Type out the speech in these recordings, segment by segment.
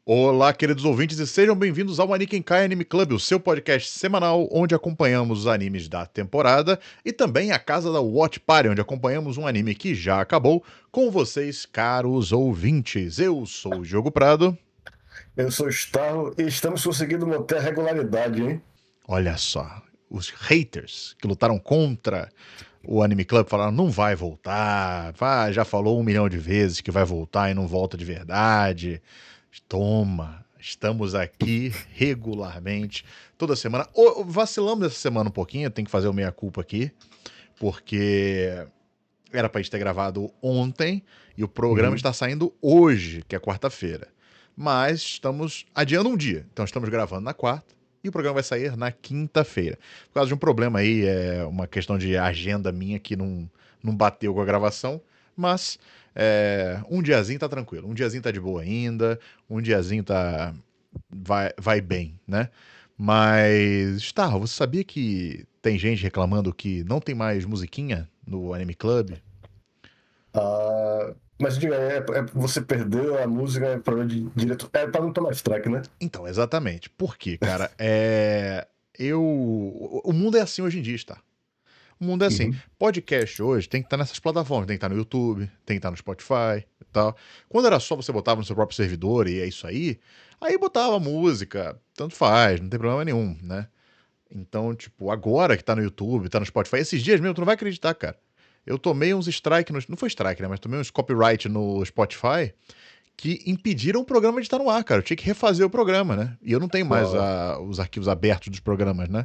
Olá, queridos ouvintes, e sejam bem-vindos ao Anikenkai Anime Club, o seu podcast semanal onde acompanhamos os animes da temporada e também a casa da Watch Party, onde acompanhamos um anime que já acabou com vocês, caros ouvintes. Eu sou o Diogo Prado. Eu sou o Starro e estamos conseguindo manter a regularidade, hein? Olha só, os haters que lutaram contra o Anime Club falaram não vai voltar, já falou 1 milhão de vezes que vai voltar e não volta de verdade. Toma, estamos aqui regularmente, toda semana. Vacilamos essa semana um pouquinho, tem que fazer o meia-culpa aqui, porque era pra gente ter gravado ontem e o programa Uhum. está saindo hoje, que é quarta-feira. Mas estamos adiando um dia, então estamos gravando na quarta e o programa vai sair na quinta-feira. Por causa de um problema aí, é uma questão de agenda minha que não bateu com a gravação, mas um diazinho tá tranquilo, um diazinho tá de boa ainda, um diazinho vai bem, né? Mas, tá, você sabia que tem gente reclamando que não tem mais musiquinha no Anime Club? Mas diga, você perdeu a música, é problema de direito. É para não tomar strike, né? Então, exatamente. Por quê, cara? O mundo é assim hoje em dia, está. O mundo é assim. Uhum. Podcast hoje tem que estar nessas plataformas, tem que estar no YouTube, tem que estar no Spotify e tal. Quando era só você botava no seu próprio servidor e é isso aí botava música, tanto faz, não tem problema nenhum, né? Então, tipo, agora que tá no YouTube, tá no Spotify, esses dias mesmo, tu não vai acreditar, cara. Eu tomei uns strike, não foi strike, né? Mas tomei uns copyright no Spotify que impediram o programa de estar no ar, cara. Eu tinha que refazer o programa, né? E eu não tenho mais Uau. os arquivos abertos dos programas, né?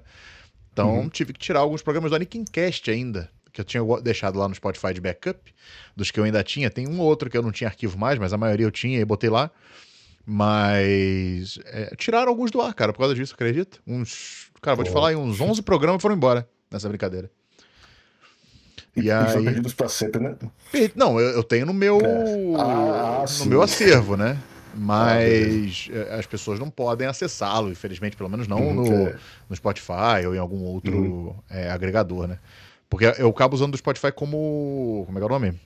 Então Uhum. tive que tirar alguns programas do Anikincast ainda, que eu tinha deixado lá no Spotify de backup, dos que eu ainda tinha. Tem um ou outro que eu não tinha arquivo mais, mas a maioria eu tinha e botei lá. Mas tiraram alguns do ar, cara, por causa disso, acredita? Cara, vou te falar, Pô. aí, uns 11 programas foram embora nessa brincadeira. E, E e foram aí. perdidos para sempre, né? Não, eu tenho no É. meu. No meu Sim. acervo, né? Beleza. Mas as pessoas não podem acessá-lo, infelizmente, pelo menos não Uhum. no Spotify ou em algum Uhum. outro agregador, né? Porque eu acabo usando o Spotify como. Como é que é o nome?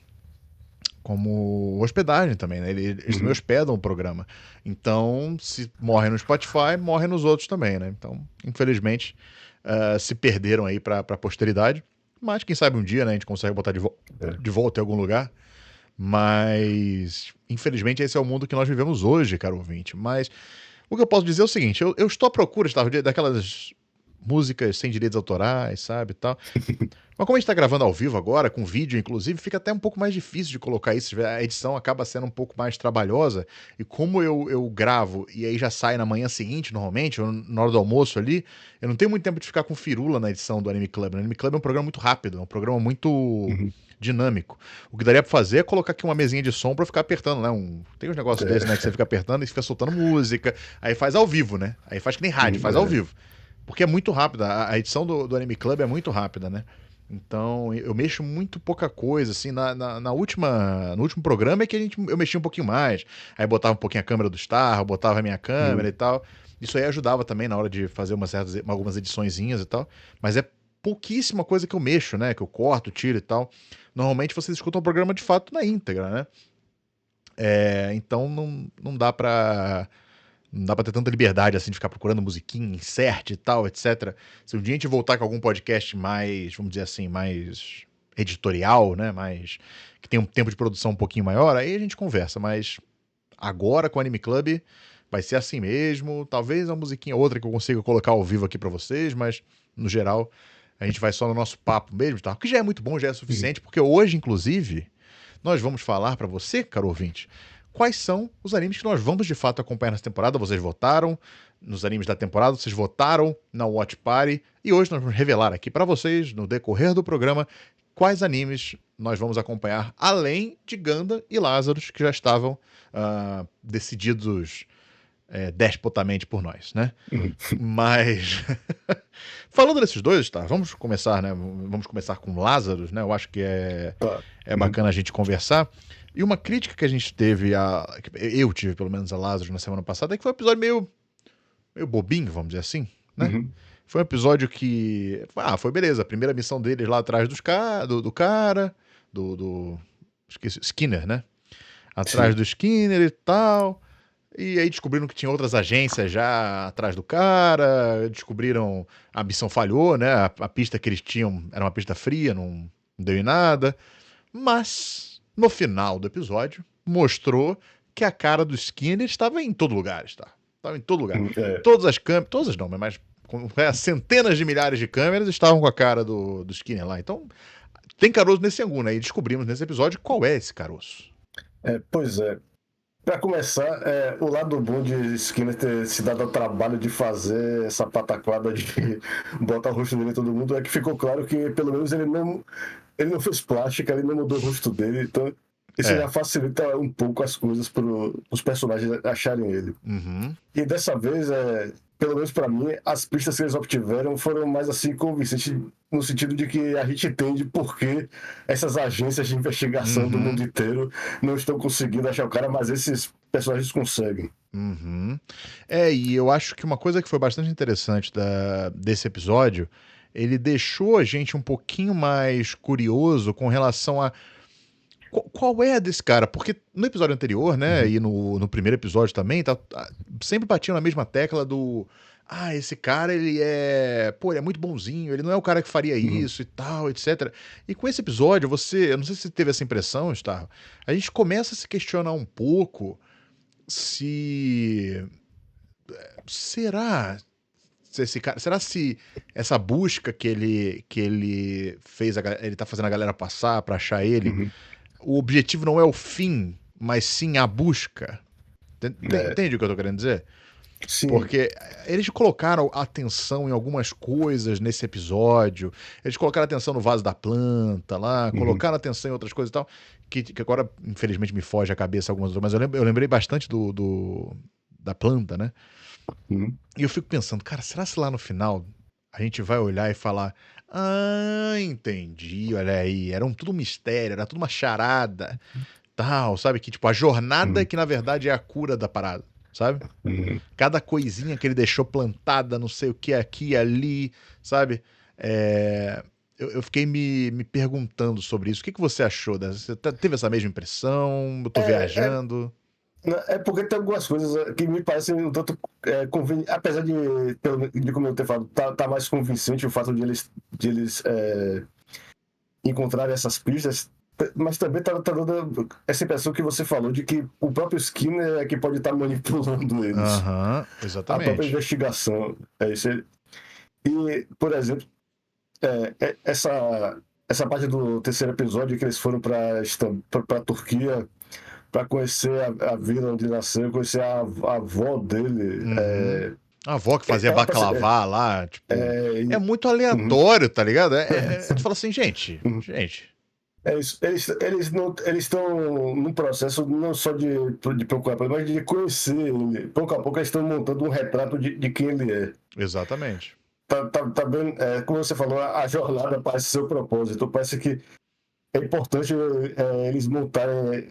Como hospedagem também, né? Eles também Uhum. hospedam o programa. Então, se morre no Spotify, morre nos outros também, né? Então, infelizmente, se perderam aí pra posteridade. Mas quem sabe um dia, né, a gente consegue botar É. de volta em algum lugar. Mas, infelizmente, esse é o mundo que nós vivemos hoje, caro ouvinte. Mas o que eu posso dizer é o seguinte: eu estou à procura, Gustavo, daquelas músicas sem direitos autorais, sabe, e tal. Mas como a gente tá gravando ao vivo agora, com vídeo inclusive, fica até um pouco mais difícil de colocar isso. A edição acaba sendo um pouco mais trabalhosa. E como eu gravo e aí já sai na manhã seguinte, normalmente, ou na hora do almoço ali, eu não tenho muito tempo de ficar com firula na edição do Anime Club. O Anime Club é um programa muito rápido, é um programa muito Uhum. dinâmico. O que daria pra fazer é colocar aqui uma mesinha de som pra ficar apertando, né? Tem uns negócios desses, né? Que você É. fica apertando e fica soltando música. Aí faz ao vivo, né? Aí faz que nem rádio, Uhum. faz ao É. vivo. Porque é muito rápida. A edição do Anime Club é muito rápida, né? Então, eu mexo muito pouca coisa, assim, no último programa é que eu mexia um pouquinho mais, aí botava um pouquinho a câmera do Star, botava a minha câmera e Uhum. tal, isso aí ajudava também na hora de fazer algumas ediçõezinhas e tal, mas é pouquíssima coisa que eu mexo, né, que eu corto, tiro e tal. Normalmente vocês escutam o programa de fato na íntegra, né, então não dá pra não dá pra ter tanta liberdade assim de ficar procurando musiquinha, insert e tal, etc. Se um dia a gente voltar com algum podcast mais, vamos dizer assim, mais editorial, né? Mais. Que tem um tempo de produção um pouquinho maior, aí a gente conversa. Mas agora com o Anime Club vai ser assim mesmo. Talvez uma musiquinha ou outra que eu consiga colocar ao vivo aqui pra vocês, mas no geral a gente vai só no nosso papo mesmo, tá? Que já é muito bom, já é Uhum. suficiente, porque hoje, inclusive, nós vamos falar pra você, caro ouvinte, quais são os animes que nós vamos de fato acompanhar nessa temporada. Vocês votaram nos animes da temporada, vocês votaram na Watch Party e hoje nós vamos revelar aqui pra vocês, no decorrer do programa, quais animes nós vamos acompanhar, além de Ganda e Lazarus, que já estavam decididos despotamente por nós, né? Uhum. Mas falando desses dois, tá? Vamos começar, né? Vamos começar com Lazarus, né? Eu acho que Tá. é Uhum. bacana a gente conversar. E uma crítica que a gente teve, que eu tive pelo menos a Lazarus na semana passada, é que foi um episódio meio bobinho, vamos dizer assim, né? Uhum. Foi um episódio que. Foi beleza. A primeira missão deles lá atrás do cara, do. Esqueci, Skinner, né? Atrás Sim. do Skinner e tal. E aí descobriram que tinha outras agências já atrás do cara, descobriram a missão falhou, né? A pista que eles tinham era uma pista fria, não deu em nada. Mas, no final do episódio, mostrou que a cara do Skinner estava em todo lugar, está. Estava em todo lugar. É. Todas as câmeras, todas não, mas centenas de milhares de câmeras estavam com a cara do Skinner lá. Então, tem caroço nesse angu, né? E descobrimos nesse episódio qual é esse caroço. Pois é. Para começar, o lado bom de Skinner ter se dado ao trabalho de fazer essa pataquada de botar o rosto dele em todo mundo é que ficou claro que, pelo menos, ele não fez plástica, ele não mudou o rosto dele, então isso já facilita um pouco as coisas para os personagens acharem ele. Uhum. E dessa vez, pelo menos para mim, as pistas que eles obtiveram foram mais assim convincentes, no sentido de que a gente entende por que essas agências de investigação do mundo inteiro não estão conseguindo achar o cara, mas esses personagens conseguem. Uhum. E eu acho que uma coisa que foi bastante interessante desse episódio, ele deixou a gente um pouquinho mais curioso com relação a qual é a desse cara? Porque no episódio anterior, né, e no primeiro episódio também, sempre batiam na mesma tecla do esse cara, ele é muito bonzinho, ele não é o cara que faria isso e tal, etc. E com esse episódio, eu não sei se você teve essa impressão, Star, a gente começa a se questionar um pouco se será se esse cara, será se essa busca que ele fez, ele tá fazendo a galera passar pra achar ele, o objetivo não é o fim, mas sim a busca. Entende o que eu tô querendo dizer? Sim. Porque eles colocaram atenção em algumas coisas nesse episódio. Eles colocaram atenção no vaso da planta lá, colocaram atenção em outras coisas e tal. Que agora, infelizmente, me foge a cabeça algumas outras. Mas eu lembrei bastante da planta, né? E eu fico pensando, cara, será que lá no final a gente vai olhar e falar: entendi, olha aí, era tudo um mistério, era tudo uma charada, tal, sabe? Que tipo, a jornada que na verdade é a cura da parada, sabe? Cada coisinha que ele deixou plantada, não sei o que, aqui e ali, sabe? Eu fiquei me perguntando sobre isso. O que você achou dessa? Você teve essa mesma impressão? Eu tô viajando? É porque tem algumas coisas que me parecem um tanto convenientes, apesar de como eu ter falado, tá mais convincente o fato de eles encontrarem essas pistas, mas também tá dando essa impressão que você falou de que o próprio Skinner é que pode estar manipulando eles. Exatamente. A própria investigação. É isso. E, por exemplo, essa parte do terceiro episódio que eles foram para a Turquia para conhecer a vila onde nasceu, conhecer a avó dele. A avó que fazia baclavá lá, tipo, é muito aleatório, tá ligado? Tu fala assim, gente. É isso. Eles estão num processo não só de procurar, mas de conhecer ele. Pouco a pouco eles estão montando um retrato de quem ele é. Exatamente. Tá bem, como você falou, a jornada parece ser o propósito. Parece que é importante eles montarem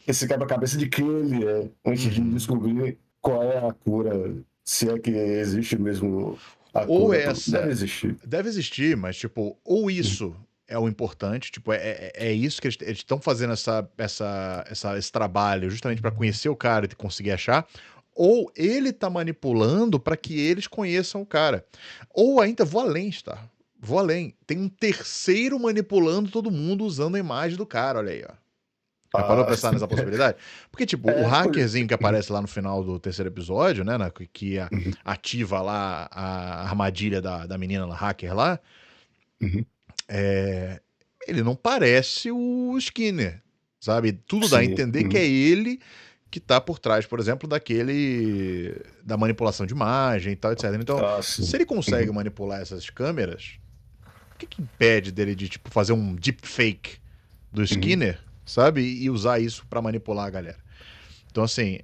esse quebra-cabeça de quem ele é, antes de descobrir qual é a cura, se é que existe mesmo a Ou cura. essa. Deve existir. Deve existir, mas, tipo, ou isso é o importante, tipo, é isso que eles estão fazendo esse trabalho justamente para conhecer o cara e conseguir achar, ou ele tá manipulando para que eles conheçam o cara. Ou ainda, vou além, tá? Vou além. Tem um terceiro manipulando todo mundo usando a imagem do cara, olha aí, ó. Já parou pra pensar nessa possibilidade? Porque, tipo, o hackerzinho que aparece lá no final do terceiro episódio, né? Que ativa lá a armadilha da menina lá, hacker lá. Ele não parece o Skinner, sabe? Tudo dá a entender que é ele que tá por trás, por exemplo, da manipulação de imagem e tal, etc. Então, se ele consegue manipular essas câmeras, o que impede dele de, tipo, fazer um deepfake do Skinner, sabe? E usar isso pra manipular a galera. Então, assim,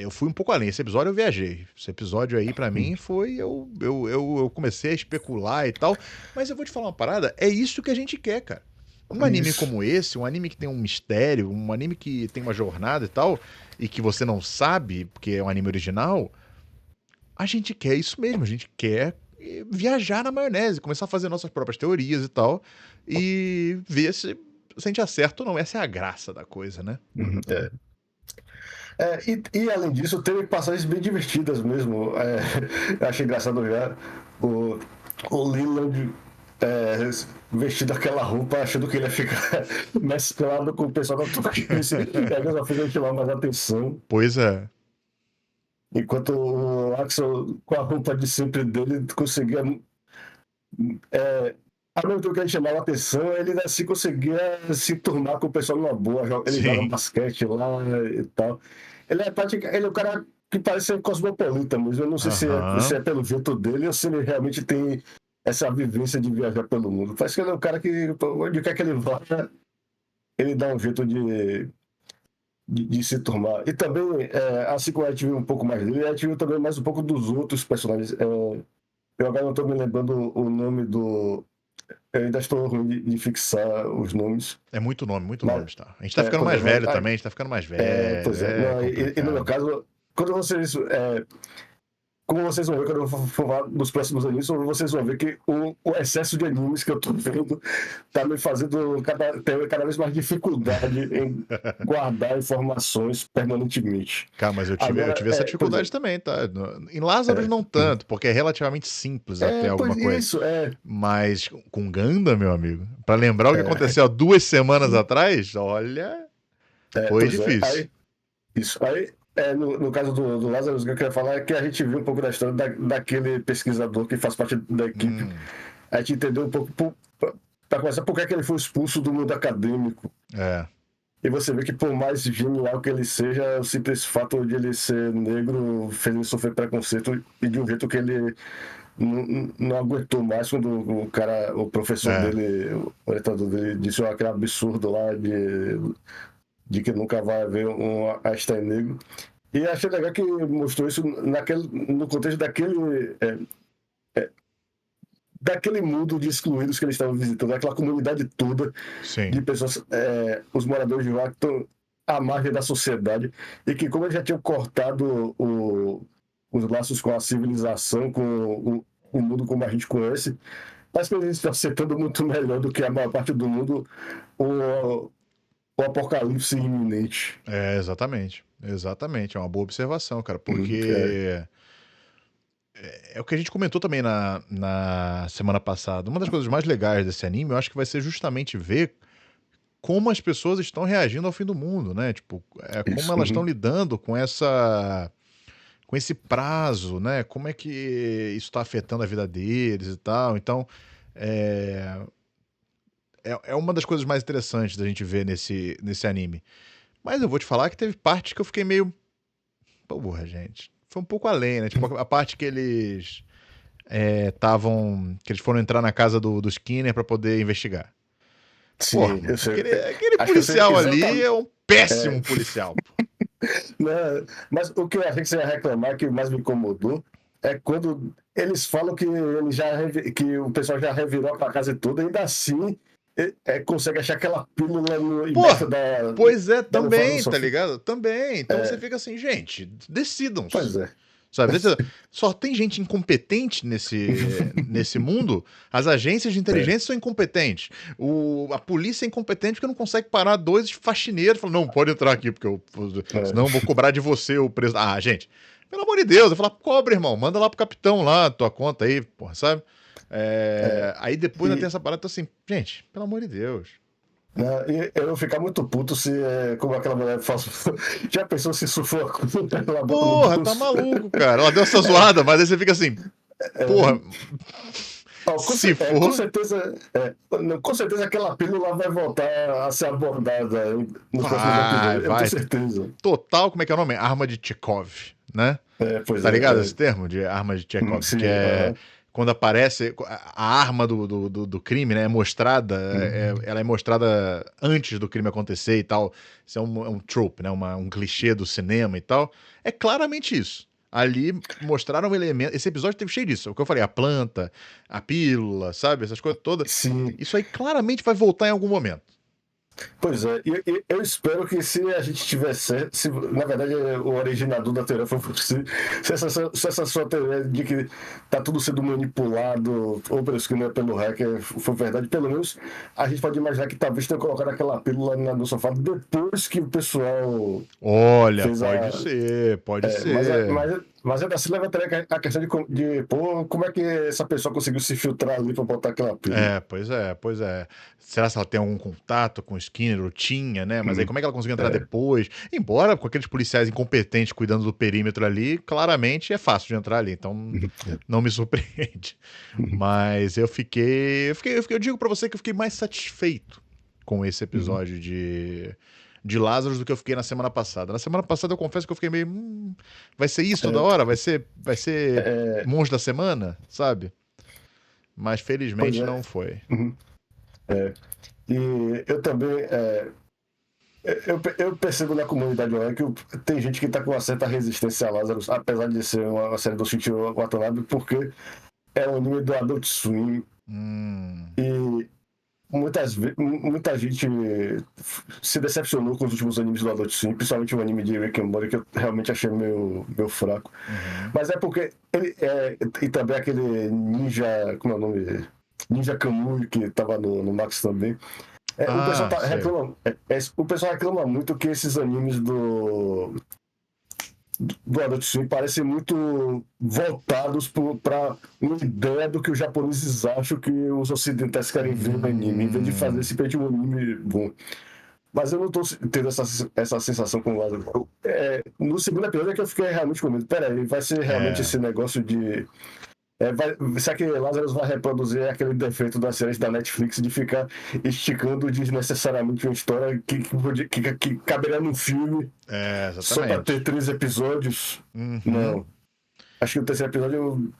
eu fui um pouco além. Esse episódio eu viajei. Esse episódio aí, pra mim, foi... Eu comecei a especular e tal. Mas eu vou te falar uma parada. É isso que a gente quer, cara. Um anime como esse, um anime que tem um mistério, um anime que tem uma jornada e tal, e que você não sabe, porque é um anime original, a gente quer isso mesmo. A gente quer viajar na maionese, começar a fazer nossas próprias teorias e tal, e ver se a gente acerta ou não. Essa é a graça da coisa, né? E além disso, teve passagens bem divertidas mesmo. Eu achei engraçado já o, o Leland vestido aquela roupa, achando que ele ia ficar mesclado com o pessoal da Twitch. E aí já foi chamar mais atenção. Pois é. Enquanto o Axel, com a roupa de sempre dele, conseguia. Ao mesmo tempo que ele chamava atenção, ele assim conseguia se turmar com o pessoal numa boa. Ele joga Sim. basquete lá e tal. Ele é um cara que parece ser cosmopolita mesmo. Eu não sei se Aham. é pelo jeito dele ou se ele realmente tem essa vivência de viajar pelo mundo. Parece que ele é um cara que, onde quer que ele vá, ele dá um jeito de se turmar. E também, assim como a gente viu um pouco mais dele, a gente viu também mais um pouco dos outros personagens. Eu agora não estou me lembrando o nome do. Eu ainda estou ruim de fixar os nomes. É muito Mas, nome, tá? A gente tá ficando pois mais é, mas, velho também, a gente tá ficando mais velho, pois é. é Não, e no meu complicado. caso, quando vocês. Como vocês vão ver quando eu for falar dos próximos animes, vocês vão ver que o excesso de animes que eu tô vendo tá me fazendo ter cada vez mais dificuldade em guardar informações permanentemente. Cara, mas eu Agora, tive essa por dificuldade exemplo, também, tá? Em Lazarus não tanto, porque é relativamente simples até alguma pois coisa. isso, Mas com Ganda, meu amigo, pra lembrar o que é, aconteceu há 2 semanas atrás, olha, foi pois é, difícil. aí no caso do Lazarus, o que eu queria falar é que a gente viu um pouco da história daquele pesquisador que faz parte da equipe. Hum, A gente entendeu um pouco, para começar, por que é que ele foi expulso do mundo acadêmico. é, E você vê que, por mais genial que ele seja, o simples fato de ele ser negro fez ele sofrer preconceito e de um jeito que ele não aguentou mais quando o professor é, dele, o orientador dele, disse aquele absurdo lá de que nunca vai haver um Einstein negro. E achei legal que mostrou isso no contexto daquele mundo de excluídos que eles estavam visitando, aquela comunidade toda sim, de pessoas, os moradores de lá que estão à margem da sociedade e que, como eles já tinham cortado os laços com a civilização, com o mundo como a gente conhece, parece que eles estão aceitando muito melhor do que a maior parte do mundo o apocalipse iminente. exatamente, exatamente, é uma boa observação, cara, É, porque é o que a gente comentou também na semana passada. Uma das coisas mais legais desse anime, eu acho que vai ser justamente ver como as pessoas estão reagindo ao fim do mundo, né? Tipo, como isso. elas estão lidando com esse prazo, né? Como é que isso está afetando a vida deles e tal. Então, é, é uma das coisas mais interessantes da gente ver nesse anime. Mas eu vou te falar que teve partes que eu fiquei meio. Porra, gente. Foi um pouco além, né? Tipo, a parte que eles estavam. Que eles foram entrar na casa do Skinner para poder investigar. Porra, Sim, eu mano, sei. aquele Acho que eu sei policial ali exatamente. é um péssimo policial. Pô. Né? Mas o que eu achei que você ia reclamar, que mais me incomodou, é quando eles falam que, que o pessoal já revirou a casa toda, ainda assim consegue achar aquela pílula embaixo Porra, pois é, da almofada do também, tá sofá. ligado? Também. Então você fica assim, gente, Pois decidam-se. é. Sabe? Só tem gente incompetente nesse mundo. As agências de É, inteligência são incompetentes. A polícia é incompetente porque não consegue parar dois faxineiros. Fala, não, pode entrar aqui, porque senão eu vou cobrar de você o preço. Ah, gente, pelo amor de Deus. Eu falo, cobra, irmão. Manda lá pro capitão lá, tua conta aí, porra, sabe? Aí depois ainda tem e, essa parada, assim, gente, pelo amor de Deus. né, e eu vou ficar muito puto se, como aquela mulher faz. Já pensou se isso for ela bota no Porra, tá bolso? maluco, cara. Ela deu essa zoada, mas aí você fica assim, porra, Ó, se com for, certeza, com certeza aquela pílula vai voltar a ser abordada nos próximos vai, episódios. Eu tenho vai. certeza. Total, como é que é o nome? Arma de Chekhov, né? Pois Tá ligado esse é. termo de arma de Chekhov? Que Sim, é quando aparece a arma do crime, né? É mostrada, ela é mostrada antes do crime acontecer e tal. Isso é um trope, né? Um clichê do cinema e tal. É claramente isso. Ali mostraram um elemento. Esse episódio teve cheio disso. É o que eu falei, a planta, a pílula, sabe? Essas coisas todas. sim. Isso aí claramente vai voltar em algum momento. Pois é, e eu espero que se a gente tiver certo, se na verdade o originador da teoria foi você, se essa sua teoria de que tá tudo sendo manipulado, ou pelo Skinner, pelo hacker, for verdade, pelo menos a gente pode imaginar que talvez tenha colocado aquela pílula no sofá depois que o pessoal Olha, fez pode a. ser, pode ser. Mas ainda assim levantaria a questão de pô, como é que essa pessoa conseguiu se filtrar ali pra botar aquela pílula? É, pois é, pois é. Será que ela tem algum contato com o Skinner? Ou tinha, né? Mas aí como é que ela conseguiu entrar É. depois? Embora com aqueles policiais incompetentes cuidando do perímetro ali, claramente é fácil de entrar ali, então não me surpreende. Mas eu digo pra você que eu fiquei mais satisfeito com esse episódio de Lazarus do que eu fiquei na semana passada. Na semana passada eu confesso que eu fiquei meio, vai ser isso toda hora? Vai ser É, monstro da semana, sabe? Mas pois felizmente é. não foi. Uhum. É. E eu também. Eu percebo na comunidade online que tem gente que está com uma certa resistência a Lázaro, apesar de ser uma série do Shinichiro Watanabe, porque é um anime do Adult Swim Hum, e muita gente se decepcionou com os últimos animes do Adult Swim, principalmente o anime de Rick and Morty, que eu realmente achei meio fraco. uhum. Mas é porque ele e também aquele Ninja, como é o nome? Ninja Kamui, que estava no Max também. O pessoal Ah, sei. o pessoal reclama muito que esses animes do Adult Swim parecem muito voltados para uma ideia do que os japoneses acham que os ocidentais querem ver no anime, em vez de fazer Hum, simplesmente um anime bom. Mas eu não tô tendo essa sensação com o Lázaro. No segundo episódio é que eu fiquei realmente com medo. Peraí, vai ser realmente é, esse negócio de será que Lazarus vai reproduzir aquele defeito das séries da Netflix de ficar esticando desnecessariamente uma história que caberia num filme só para ter exatamente. 3 episódios? Uhum. Não. Acho que o terceiro episódio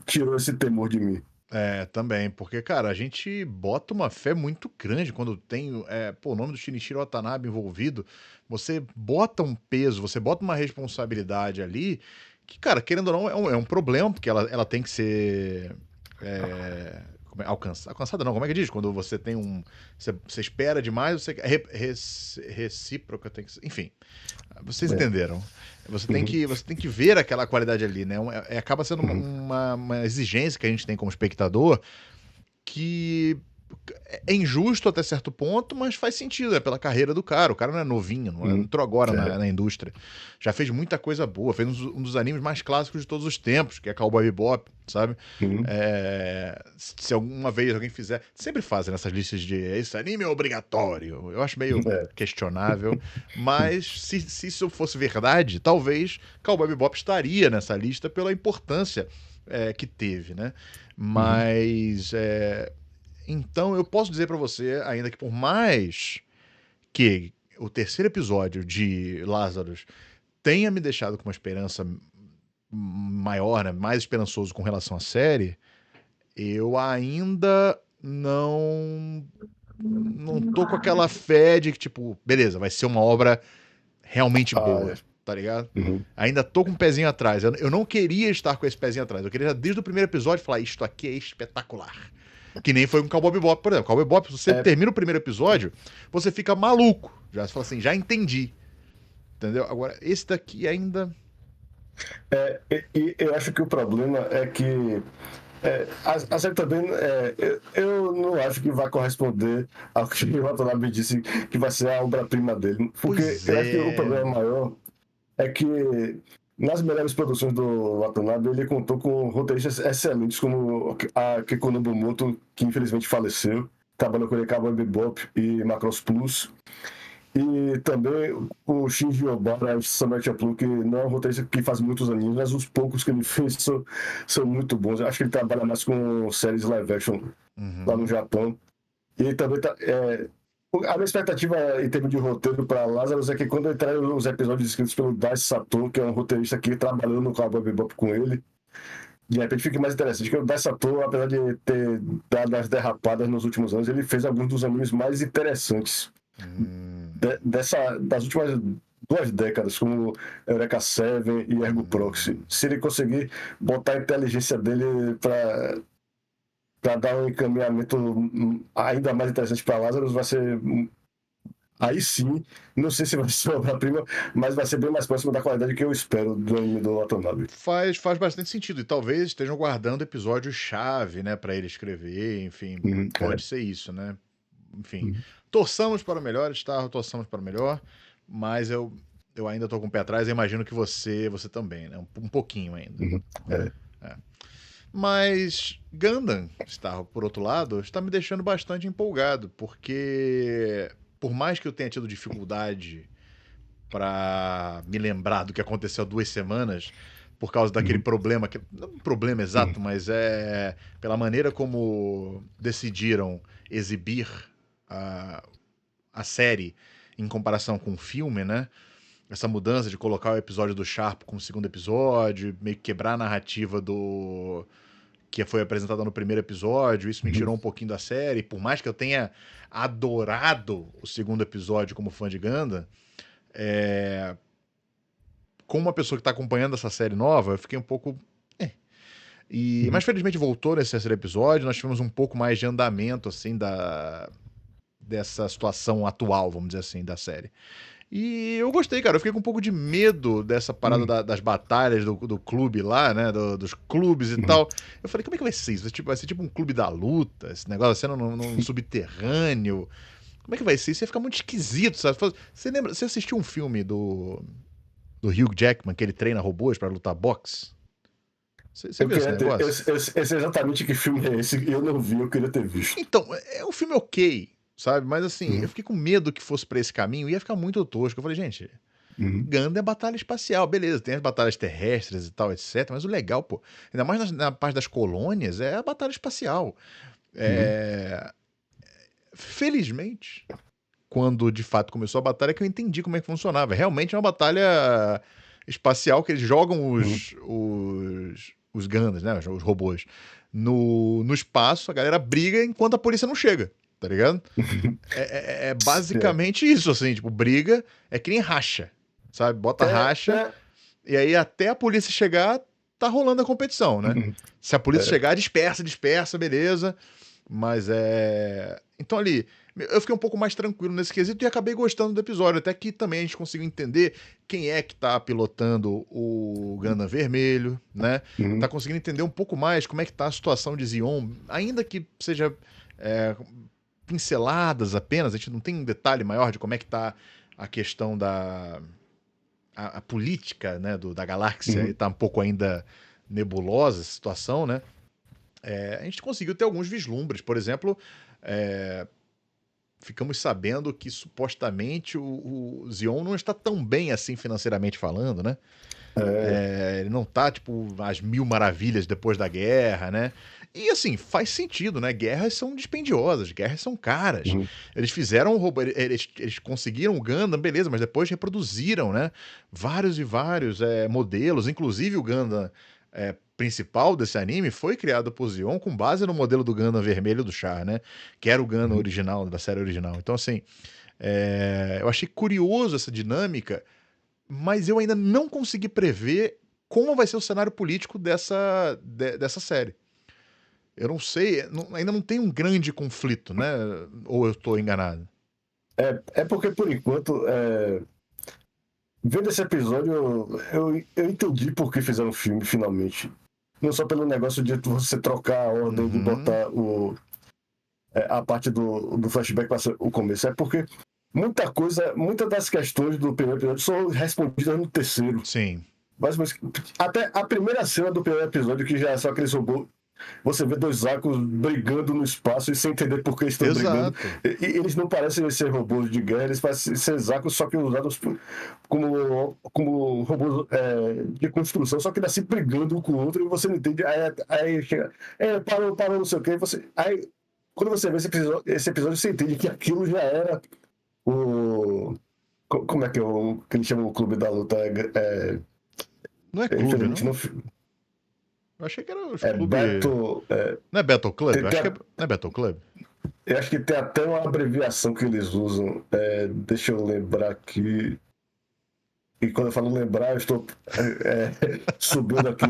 tirou esse temor de mim. É, também, porque, cara, a gente bota uma fé muito grande quando tem, pô, o nome do Shinichiro Watanabe envolvido. Você bota um peso, você bota uma responsabilidade ali que, cara, querendo ou não, é um problema, porque ela tem que ser alcançada, não, como é que diz? Quando você tem um. Você espera demais, você. Recíproca tem que ser. Enfim, vocês É. entenderam. Uhum. Você tem que ver aquela qualidade ali, né? Acaba sendo Uhum. uma exigência que a gente tem como espectador que é injusto até certo ponto, mas faz sentido, é pela carreira do cara. O cara não é novinho, não Uhum. entrou agora É. na indústria. Já fez muita coisa boa, fez um dos animes mais clássicos de todos os tempos, que é Cowboy Bebop, sabe? Uhum. Se alguma vez alguém fizer, sempre fazem nessas listas de esse anime é obrigatório. Eu acho meio É. questionável, mas se isso fosse verdade, talvez Cowboy Bebop estaria nessa lista pela importância que teve, né? Uhum. Mas então eu posso dizer pra você, ainda que por mais que o terceiro episódio de Lazarus tenha me deixado com uma esperança maior, né, mais esperançoso com relação à série, eu ainda não tô com aquela fé de que tipo, beleza, vai ser uma obra realmente Ah, boa, é. tá ligado? Uhum. Ainda tô com um pezinho atrás. Eu não queria estar com esse pezinho atrás. Eu queria desde o primeiro episódio falar: isto aqui é espetacular. Que nem foi com Cowboy Bebop, por exemplo. Cowboy Bebop, se você É, termina o primeiro episódio, você fica maluco. Já você fala assim, já entendi. Entendeu? Agora, esse daqui ainda. e eu acho que o problema é que a série também, eu não acho que vai corresponder ao que o Watanabe disse que vai ser a obra-prima dele. Porque Pois eu acho que o é. problema maior é que nas melhores produções do Watanabe ele contou com roteiristas excelentes como a Keiko Nobumoto, que infelizmente faleceu, trabalhou com ele Cowboy Bebop e Macross Plus. E também o Shinji Obara, Summer Champloo, que não é um roteirista que faz muitos animes, mas os poucos que ele fez são muito bons. Eu acho que ele trabalha mais com séries live action lá no Uhum. Japão. E ele também a minha expectativa em termos de roteiro para Lazarus é que quando entrarem os episódios escritos pelo Daichi Sato, que é um roteirista que trabalhou no Cowboy Bebop com ele, de repente fique mais interessante. Porque o Daichi Sato, apesar de ter dado as derrapadas nos últimos anos, ele fez alguns dos animes mais interessantes Hum, das últimas 2 décadas, como Eureka Seven e Ergo Proxy. hum. Se ele conseguir botar a inteligência dele para dar um encaminhamento ainda mais interessante para Lazarus, vai ser aí sim, não sei se vai ser obra-prima, mas vai ser bem mais próximo da qualidade que eu espero do anime do Watanabe. Faz bastante sentido. E talvez estejam guardando episódios-chave, né, pra ele escrever, enfim. Pode ser isso, né? Enfim. Torçamos para o melhor, torçamos para o melhor, mas eu ainda tô com o pé atrás, eu imagino que você também, né? Um pouquinho ainda. Mas Gundam, Star, por outro lado, está me deixando bastante empolgado, porque por mais que eu tenha tido dificuldade para me lembrar do que aconteceu há 2 semanas, por causa daquele problema, não um problema exato, mas é pela maneira como decidiram exibir a série em comparação com o filme, né? Essa mudança de colocar o episódio do Sharp com o segundo episódio, meio que quebrar a narrativa do que foi apresentada no primeiro episódio, isso me tirou um pouquinho da série. Por mais que eu tenha adorado o segundo episódio como fã de Gundam, como uma pessoa que está acompanhando essa série nova, eu fiquei um pouco. Mas felizmente voltou nesse terceiro episódio, nós tivemos um pouco mais de andamento, assim, dessa situação atual, vamos dizer assim, da série. E eu gostei, cara. Eu fiquei com um pouco de medo dessa parada das batalhas do clube lá, né? Dos clubes e tal. Eu falei, como é que vai ser isso? Vai ser tipo um clube da luta, esse negócio sendo num subterrâneo. Como é que vai ser? Isso ia ficar muito esquisito, sabe? Você assistiu um filme do Hugh Jackman, que ele treina robôs pra lutar boxe? Você Eu viu esse queria ter. negócio? Eu sei exatamente que filme é esse, eu não vi, eu queria ter visto. Então, é um filme ok, sabe? Mas assim, eu fiquei com medo que fosse pra esse caminho, ia ficar muito tosco. Eu falei, gente, Gundam é batalha espacial, beleza, tem as batalhas terrestres e tal, etc. Mas o legal, pô, ainda mais na parte das colônias, é a batalha espacial. Felizmente, quando de fato começou a batalha, que eu entendi como é que funcionava. Realmente é uma batalha espacial que eles jogam os Gundams, né? Os robôs, no espaço, a galera briga enquanto a polícia não chega, tá ligado? É basicamente isso, assim, tipo, briga é que nem racha, sabe? Bota racha, e aí até a polícia chegar, tá rolando a competição, né? Se a polícia chegar, dispersa, beleza. Mas é. Então ali, eu fiquei um pouco mais tranquilo nesse quesito e acabei gostando do episódio. Até que também a gente conseguiu entender quem é que tá pilotando o Gundam Vermelho, né? Tá conseguindo entender um pouco mais como é que tá a situação de Zion, ainda que seja pinceladas apenas, a gente não tem um detalhe maior de como é que tá a questão a política, né, da galáxia, e tá um pouco ainda nebulosa a situação, né? A gente conseguiu ter alguns vislumbres. Por exemplo, ficamos sabendo que supostamente o Zion não está tão bem assim financeiramente falando, né? Ele não tá, tipo, às mil maravilhas depois da guerra, né? E assim, faz sentido, né? Guerras são dispendiosas, guerras são caras. Eles fizeram um robô, eles conseguiram o Gundam, beleza, mas depois reproduziram, né? Vários e vários modelos, inclusive o Gundam principal desse anime foi criado por Zion com base no modelo do Gundam vermelho do Char, né? Que era o Gundam original, da série original. Então, assim, eu achei curioso essa dinâmica, mas eu ainda não consegui prever como vai ser o cenário político dessa série. Eu não sei, ainda não tem um grande conflito, né? Ou eu estou enganado? É porque, por enquanto, vendo esse episódio, eu entendi por que fizeram o filme, finalmente. Não só pelo negócio de você trocar a ordem de botar a parte do flashback para o começo. É porque muitas das questões do primeiro episódio são respondidas no terceiro. Sim. Mas até a primeira cena do primeiro episódio, que já é só aqueles robôs, você vê dois Zakos brigando no espaço e sem entender por que estão brigando. E eles não parecem ser robôs de guerra, eles parecem ser Zakos, só que usados como robôs de construção, só que assim brigando um com o outro e você não entende. Aí chega, parou, não sei o que. Aí, quando você vê esse episódio, você entende que aquilo já era o. Como é que eles chamam o clube da luta? Não é clube, não? Não, eu achei que era os clubes. Não é Battle Club? Não é Battle Club? Eu acho que tem até uma abreviação que eles usam. Deixa eu lembrar aqui. E quando eu falo lembrar, eu estou subindo aqui.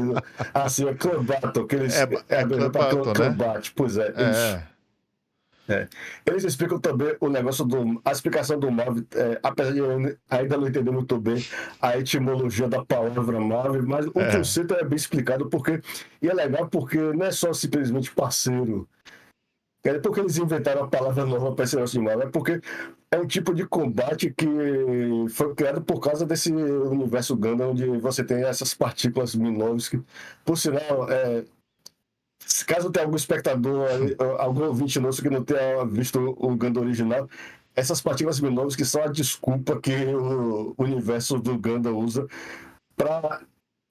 Sim, é Club Battle, que eles Club Battle, Club né? Battle. Pois é. É. Eles explicam também o negócio a explicação do Marvel, apesar de eu ainda não entender muito bem a etimologia da palavra Marvel, mas o É, conceito é bem explicado e é legal porque não é só simplesmente parceiro. É porque eles inventaram a palavra nova para esse negócio de Marvel, é porque é um tipo de combate que foi criado por causa desse universo Gundam, onde você tem essas partículas Minovski. Por sinal, caso tenha algum espectador, algum ouvinte nosso que não tenha visto o Gundam original, essas partículas Minovas que são a desculpa que o universo do Gundam usa para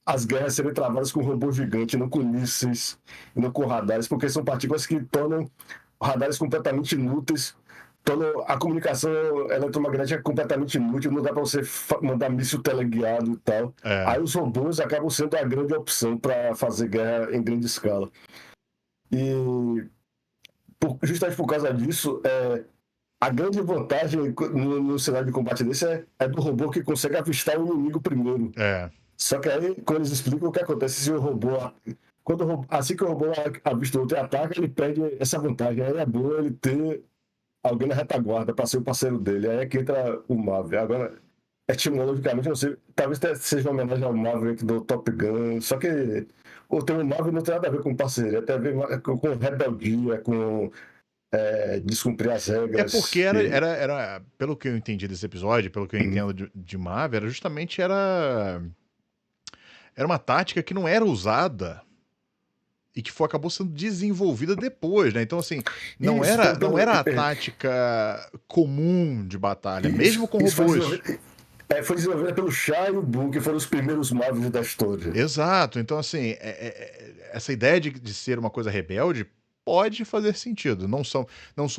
as guerras serem travadas com robô gigante, não com mísseis, não com radares, porque são partículas que tornam radares completamente inúteis, tornam a comunicação eletromagnética completamente inútil, não dá para você mandar míssil teleguiado e tal. é. Aí os robôs acabam sendo a grande opção para fazer guerra em grande escala. E justamente por causa disso, a grande vantagem no cenário de combate desse é do robô que consegue avistar o inimigo primeiro. É. Só que aí, quando eles explicam o que acontece se o robô. Assim que o robô avista o outro e ataca, ele perde essa vantagem. Aí é bom ele ter alguém na retaguarda para ser o parceiro dele. Aí é que entra o Marvel. Agora, etimologicamente, não sei, talvez seja uma homenagem ao Maverick do Top Gun. Só que o termo Marvel não tem nada a ver com parceria, tem a ver com rebeldia, com descumprir as É porque regras. E... pelo que eu entendi desse episódio, pelo que eu Uhum. entendo de Marvel, era uma tática que não era usada e que acabou sendo desenvolvida depois, né? Então, assim, não Isso, era, não era a tática comum de batalha, mesmo com isso robôs. foi desenvolvida pelo Shah e o Boom, que foram os primeiros Marvels da história. Exato. Então, assim, essa ideia de ser uma coisa rebelde pode fazer sentido. Não sou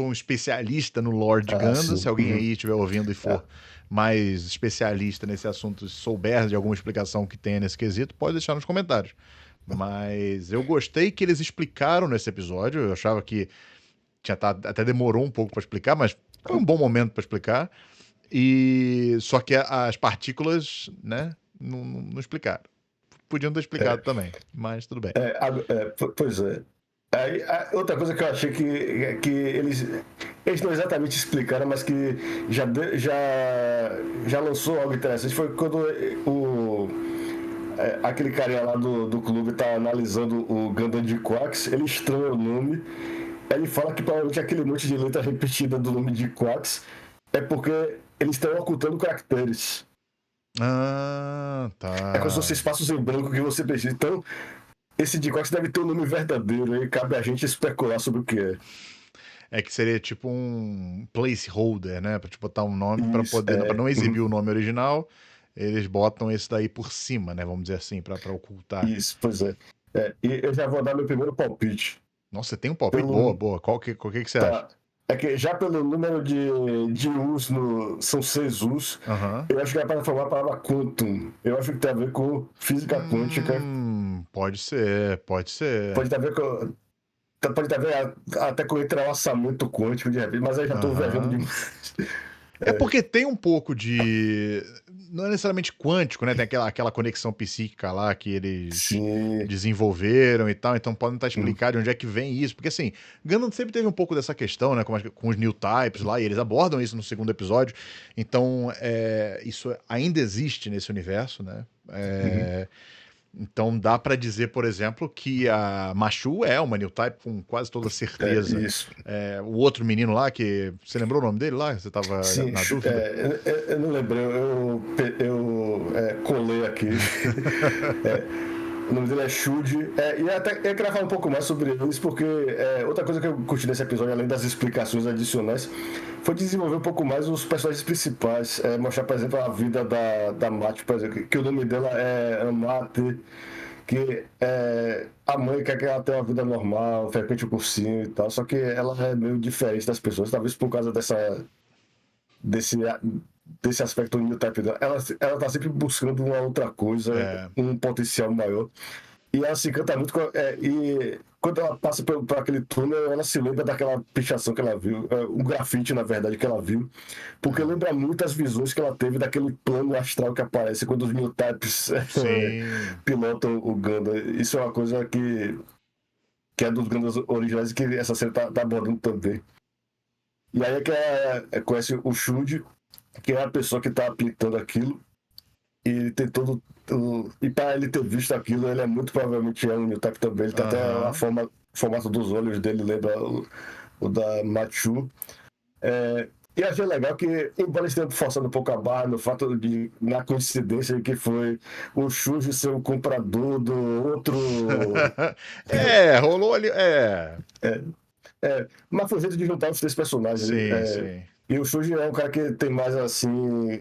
um especialista no Lord Ah, Gundam. Se sim. alguém Uhum. aí estiver ouvindo e for É. mais especialista nesse assunto, souber de alguma explicação que tenha nesse quesito, pode deixar nos comentários. Mas eu gostei que eles explicaram nesse episódio. Eu achava que até demorou um pouco para explicar, mas foi um bom momento para explicar. E só que as partículas, né, não explicaram. Podiam ter explicado também, mas tudo bem. Pois é. Aí, outra coisa que eu achei que eles não exatamente explicaram, mas que já lançou algo interessante foi quando aquele carinha lá do clube tá analisando o Gundam de Quax, ele estranha o nome, aí ele fala que provavelmente aquele monte de letra repetida do nome de Quax é porque eles estão ocultando caracteres. Ah, É como se tá. fossem espaços em branco que você precisa. Então, esse de Quax deve ter um nome verdadeiro, aí cabe a gente especular sobre o que é. É que seria tipo um placeholder, né? Pra te botar um nome pra Isso, poder, para não exibir o nome original, eles botam esse daí por cima, né? Vamos dizer assim, pra ocultar. isso, pois é. E eu já vou dar meu primeiro palpite. Nossa, você tem um palpite? Boa, Pelo, boa. Qual que você acha? tá, é que já pelo número de U's, são 6 U's, Aham. eu acho que é para formar a palavra quantum. Eu acho que tem a ver com física quântica, Pode ser, pode ser. pode ter a ver com. Pode ter a ver até com entrelaçamento quântico de repente, mas aí já estou viajando Aham. demais. É porque tem um pouco de. Não é necessariamente quântico, né? Tem aquela conexão psíquica lá que eles Sim. desenvolveram e tal, então podem estar explicar de onde é que vem isso. Porque assim, Gundam sempre teve um pouco dessa questão, né? Com os new types lá, e eles abordam isso no segundo episódio. Então, isso ainda existe nesse universo, né? Uhum. Então dá pra dizer, por exemplo, que a Machu é uma new type com quase toda certeza. Isso. O outro menino lá, que. Você lembrou o nome dele lá? Você tava Sim, na dúvida? eu não lembrei, eu colei aqui. O nome dele é Shuji. E até eu queria falar um pouco mais sobre eles, porque outra coisa que eu curti nesse episódio, além das explicações adicionais, foi desenvolver um pouco mais os personagens principais. Mostrar, por exemplo, a vida da Mate, por exemplo, que o nome dela é Amate, que a mãe quer que ela tenha uma vida normal, frequente o cursinho e tal, só que ela é meio diferente das pessoas, talvez por causa desse, desse aspecto new type dela. Ela tá sempre buscando uma outra coisa, É, um potencial maior. E ela se encanta muito e quando ela passa por aquele túnel, ela se lembra daquela pichação que ela viu, um grafite, na verdade, que ela viu, porque lembra muito as visões que ela teve daquele plano astral que aparece quando os New Types sim. pilotam o Gundam. Isso é uma coisa que é dos Gundams originais e que essa série tá abordando também. E aí é que conhece o Shuji, que é a pessoa que tá pintando aquilo. E ele tem todo. E para ele ter visto aquilo, ele é muito provavelmente um Newtap também. Ele tem até a Aham. forma, o formato dos olhos dele, lembra o da Machu. E achei legal que, embora esteja forçando um pouco a barra no fato de, na coincidência de que foi o Shuji ser o comprador do outro. Rolou ali. É. Mas foi o jeito de juntar os três personagens. Sim, sim. E o Shuji é um cara que tem mais assim,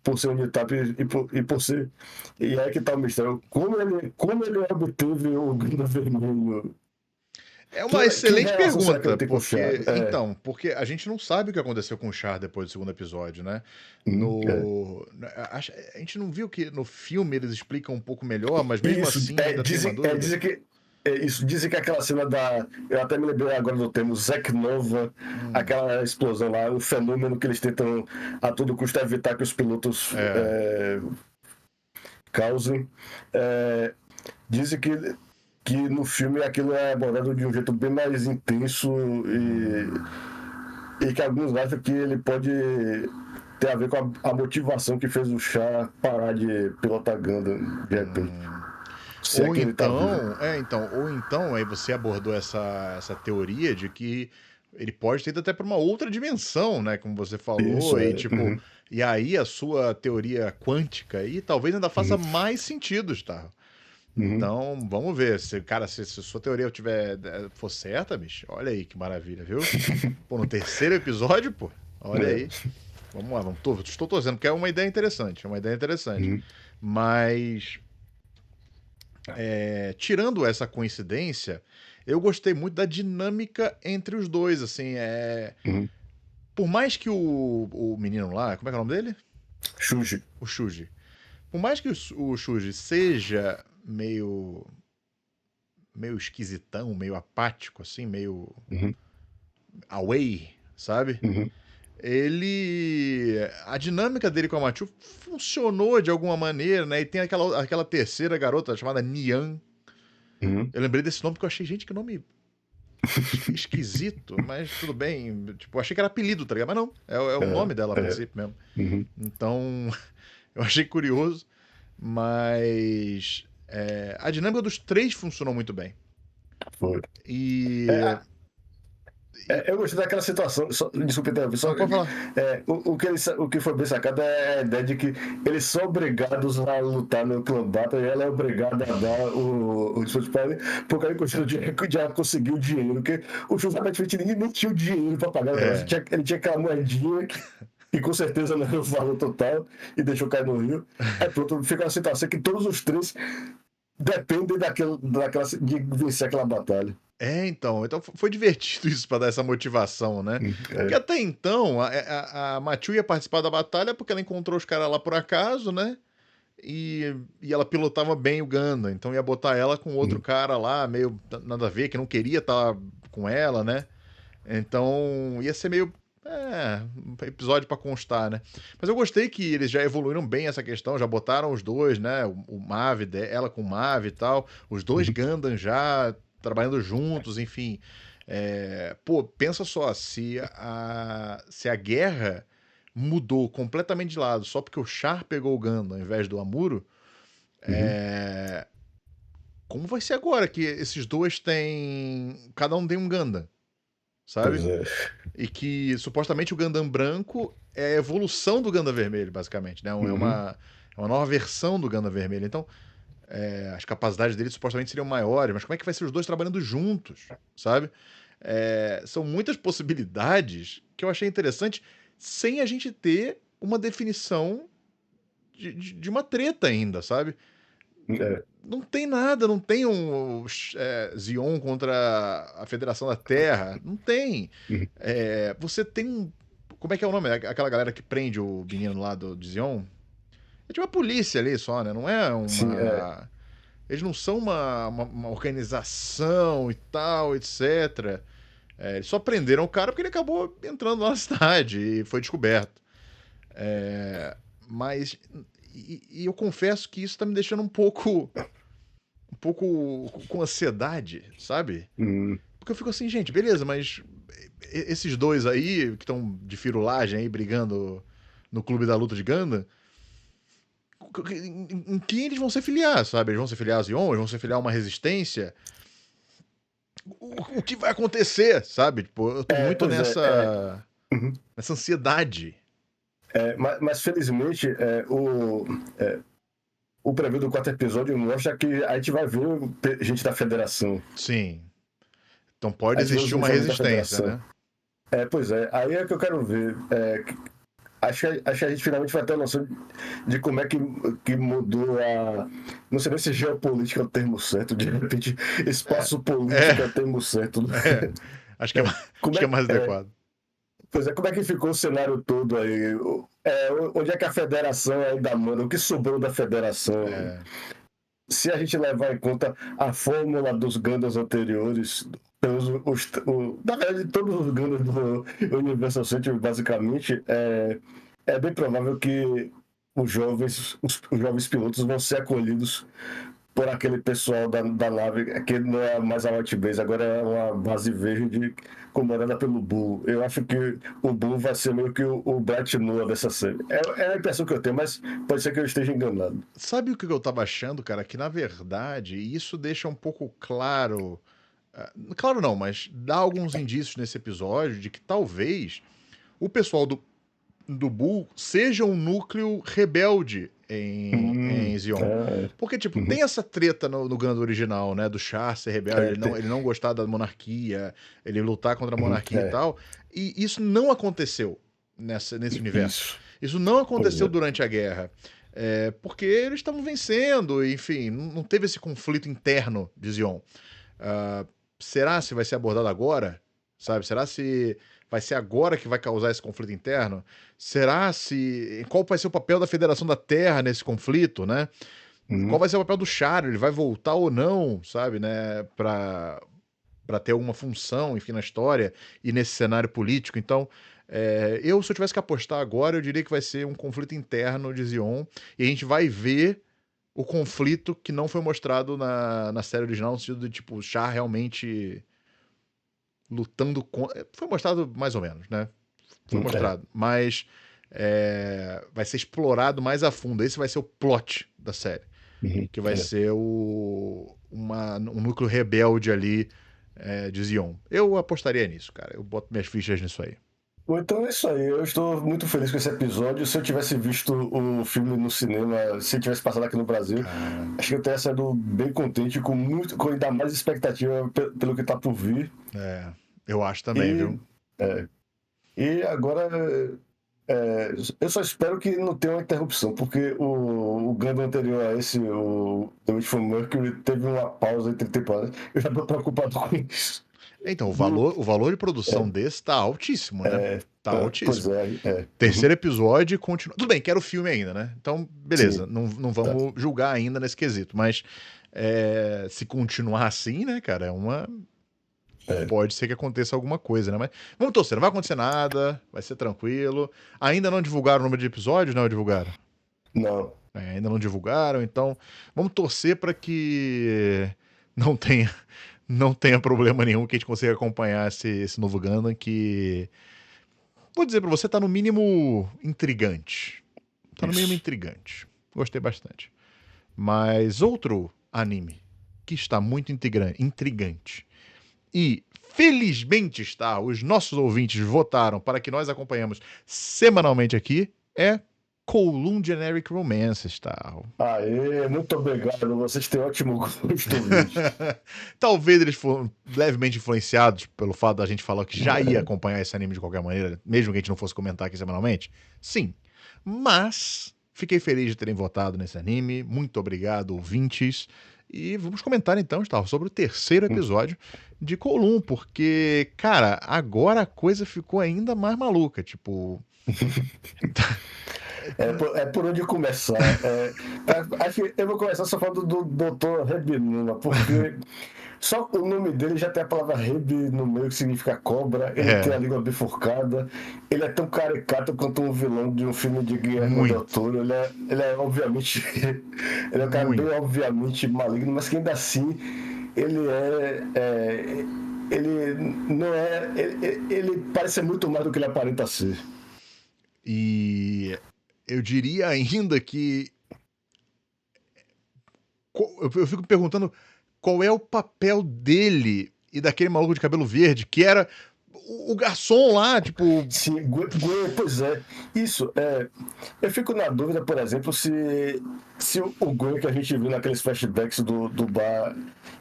por ser um Newtap e por ser. E aí que tá o mistério. Como ele obteve o Grana Vermelho? É Que, uma que excelente relação será que ele pergunta, tem com o Char? porque porque a gente não sabe o que aconteceu com o Char depois do segundo episódio, né? É. A gente não viu que no filme eles explicam um pouco melhor, mas mesmo Isso, assim ainda tem uma dúvida. dizem que aquela cena da. Eu até me lembrei agora do termo Zack Nova, Hum, aquela explosão lá, o fenômeno que eles tentam a todo custo evitar que os pilotos é. causem. É, dizem que no filme aquilo é abordado de um jeito bem mais intenso Hum, e que alguns acham que ele pode ter a ver com a motivação que fez o Chá parar de pilotar Gundam de repente. hum. Se é que ele tá vivo. Ou então, aí você abordou essa teoria de que ele pode ter ido até para uma outra dimensão, né? Como você Isso, falou, e tipo, Uhum, e aí a sua teoria quântica aí talvez ainda faça uhum, mais sentido, tá? uhum. Então, vamos ver. Se sua teoria for certa, bicho, olha aí que maravilha, viu? Pô, no terceiro episódio, pô, olha aí. É, Vamos lá, estou torcendo, porque é uma ideia interessante, é uma ideia interessante. uhum, Mas, tirando essa coincidência, eu gostei muito da dinâmica entre os dois, assim, uhum. por mais que o menino lá, como é que é o nome dele? Shuji. O Shuji. Por mais que o Shuji seja meio esquisitão, meio apático, assim, meio Uhum, away, sabe? uhum, A dinâmica dele com a Machu funcionou de alguma maneira, né? E tem aquela terceira garota chamada Nian. uhum. Eu lembrei desse nome porque eu achei, gente, que nome esquisito, mas tudo bem. Tipo, eu achei que era apelido, tá ligado? Mas não, é o É, nome dela a é, princípio mesmo. uhum. Então, eu achei curioso, mas a dinâmica dos três funcionou muito bem. Foi. E, É, e eu gostei daquela situação, desculpa interromper, não, pode falar. o que foi bem sacado é a ideia de que eles são obrigados a lutar no clã Battle e ela é obrigada a dar o discurso para ele, porque ele continua de conseguir o dinheiro, porque o Chus aparentemente ninguém nem tinha o dinheiro para pagar o negócio, É, ele tinha aquela moedinha que com certeza não era o valor total e deixou cair no rio. Aí pronto, fica uma situação que todos os três dependem de vencer aquela batalha. então foi divertido isso pra dar essa motivação, né? Porque É. até então a Machu ia participar da batalha porque ela encontrou os caras lá por acaso, né? E ela pilotava bem o Gundam, então ia botar ela com outro Uhum. cara lá, meio nada a ver, que não queria estar com ela, né? Então ia ser meio um episódio pra constar, né? Mas eu gostei que eles já evoluíram bem essa questão, já botaram os dois, né? O Mav, ela com o Mav e tal, os dois Uhum. Gundam já trabalhando juntos, enfim. Pô, pensa só, se a guerra mudou completamente de lado só porque o Char pegou o Gundam ao invés do Amuro, Uhum. é, como vai ser agora que esses dois têm. Cada um tem um Gundam, sabe? Pois é. E que supostamente o Gundam branco é a evolução do Gundam vermelho, basicamente, né? Uhum. É uma nova versão do Gundam vermelho. Então, as capacidades dele supostamente seriam maiores, mas como é que vai ser os dois trabalhando juntos, sabe? São muitas possibilidades que eu achei interessante, sem a gente ter uma definição de uma treta ainda, sabe? É. Não tem nada, não tem um Zion contra a Federação da Terra, não tem. Uhum. Você tem um. Como é que é o nome? Aquela galera que prende o menino lá de Zion? É tipo uma polícia ali só, né? Não é Sim, uma. Eles não são uma organização e tal, etc. Eles só prenderam o cara porque ele acabou entrando lá na cidade e foi descoberto. Mas. E eu confesso que isso tá me deixando um pouco com ansiedade, sabe? uhum. Porque eu fico assim, gente, beleza, mas esses dois aí, que estão de firulagem aí, brigando no clube da luta de Gundam, em quem eles vão se filiar, sabe? Eles vão se filiar a Zion, eles vão se filiar a uma resistência. O que vai acontecer, sabe? Tipo, eu tô muito Pois nessa uhum. ansiedade. Mas felizmente, o preview do 4º episódio mostra que a gente vai ver gente da federação. Sim. Então pode A gente vê os existir uma uniformes da resistência, federação. né? Pois é. Aí é que eu quero ver. Acho que a gente finalmente vai ter noção de como é que mudou a. Não sei nem se geopolítica é o termo certo, de repente, espaço político é o termo certo. É. Acho que é, Como acho que é mais adequado. Pois é, como é que ficou o cenário todo aí? Onde é que a federação ainda manda? O que sobrou da federação? É. Se a gente levar em conta a fórmula dos Gundams anteriores, na verdade, todos os Gundams do Universal Century, basicamente, é bem provável que os jovens pilotos vão ser acolhidos por aquele pessoal da nave, que não é mais a White Base, agora é uma base verde comandada pelo Bull. Eu acho que o Bull vai ser meio que o Bright Noah dessa série. É a impressão que eu tenho, mas pode ser que eu esteja enganado. Sabe o que eu tava achando, cara? Que na verdade, isso deixa um pouco claro. Claro não, mas dá alguns indícios nesse episódio de que talvez o pessoal do Bull seja um núcleo rebelde em Zion. Porque, tipo, tem essa treta no Gundam original, né? Do Char ser rebelde, ele não gostar da monarquia, ele lutar contra a monarquia e tal. E isso não aconteceu nesse universo. Isso não aconteceu durante a guerra. Porque eles estavam vencendo, enfim, não teve esse conflito interno de Zion. Será se vai ser abordado agora? Sabe? Será se vai ser agora que vai causar esse conflito interno? Será se... Qual vai ser o papel da Federação da Terra nesse conflito, né? Qual vai ser o papel do Char? Ele vai voltar ou não, sabe, né? Pra ter alguma função, enfim, na história e nesse cenário político. Então, se eu tivesse que apostar agora, eu diria que vai ser um conflito interno de Zion e a gente vai ver o conflito que não foi mostrado na série original, no sentido de, tipo, o Char realmente lutando contra... Foi mostrado mais ou menos, né? Foi mostrado. Mas vai ser explorado mais a fundo. Esse vai ser o plot da série. Que vai ser um núcleo rebelde ali de Zion. Eu apostaria nisso, cara. Eu boto minhas fichas nisso aí. Então é isso aí. Eu estou muito feliz com esse episódio. Se eu tivesse visto o filme no cinema, se tivesse passado aqui no Brasil, acho que eu teria saído bem contente, com ainda mais expectativa pelo que está por vir. Eu acho também, viu? E agora eu só espero que não tenha uma interrupção, porque o Gundam anterior a esse, o The Witch from Mercury, teve uma pausa entre temporadas. Eu já estou preocupado com isso. Então, o valor de produção desse tá altíssimo, né? Tá altíssimo. Pois é. Terceiro episódio continua. Tudo bem, quero o filme ainda, né? Então, beleza. Não vamos julgar ainda nesse quesito. Mas se continuar assim, né, cara, pode ser que aconteça alguma coisa, né? Mas vamos torcer, não vai acontecer nada, vai ser tranquilo. Ainda não divulgaram o número de episódios, não divulgaram? Não. Ainda não divulgaram, então vamos torcer para que não tenha problema nenhum, que a gente consiga acompanhar esse novo Gundam, que vou dizer pra você, tá no mínimo intrigante. Tá no mínimo intrigante. Gostei bastante. Mas outro anime que está muito intrigante e felizmente os nossos ouvintes votaram para que nós acompanhamos semanalmente aqui, é Kowloon Generic Romances, tal. Aê, muito obrigado. Vocês têm ótimo gosto, Talvez eles foram levemente influenciados pelo fato da gente falar que já ia acompanhar esse anime de qualquer maneira, mesmo que a gente não fosse comentar aqui semanalmente. Sim. Mas fiquei feliz de terem votado nesse anime. Muito obrigado, ouvintes. E vamos comentar então, Gustavo, sobre o terceiro episódio de Kowloon, porque, cara, agora a coisa ficou ainda mais maluca. Tipo. É por onde começar. Acho que eu vou começar só falando do Dr. Rebinuna, porque só o nome dele já tem a palavra Reb no meio, que significa cobra. Ele tem a língua bifurcada. Ele é tão caricato quanto um vilão de um filme de Guillermo del Toro. Ele é obviamente. Ele é um cara bem obviamente maligno, mas que ainda assim ele ele não é. Ele parece ser muito mais do que ele aparenta ser. E eu diria ainda que. Eu fico perguntando qual é o papel dele e daquele maluco de cabelo verde, que era o garçom lá, tipo. Sim, pois é. Isso, eu fico na dúvida, por exemplo, se o Gwen que a gente viu naqueles flashbacks do bar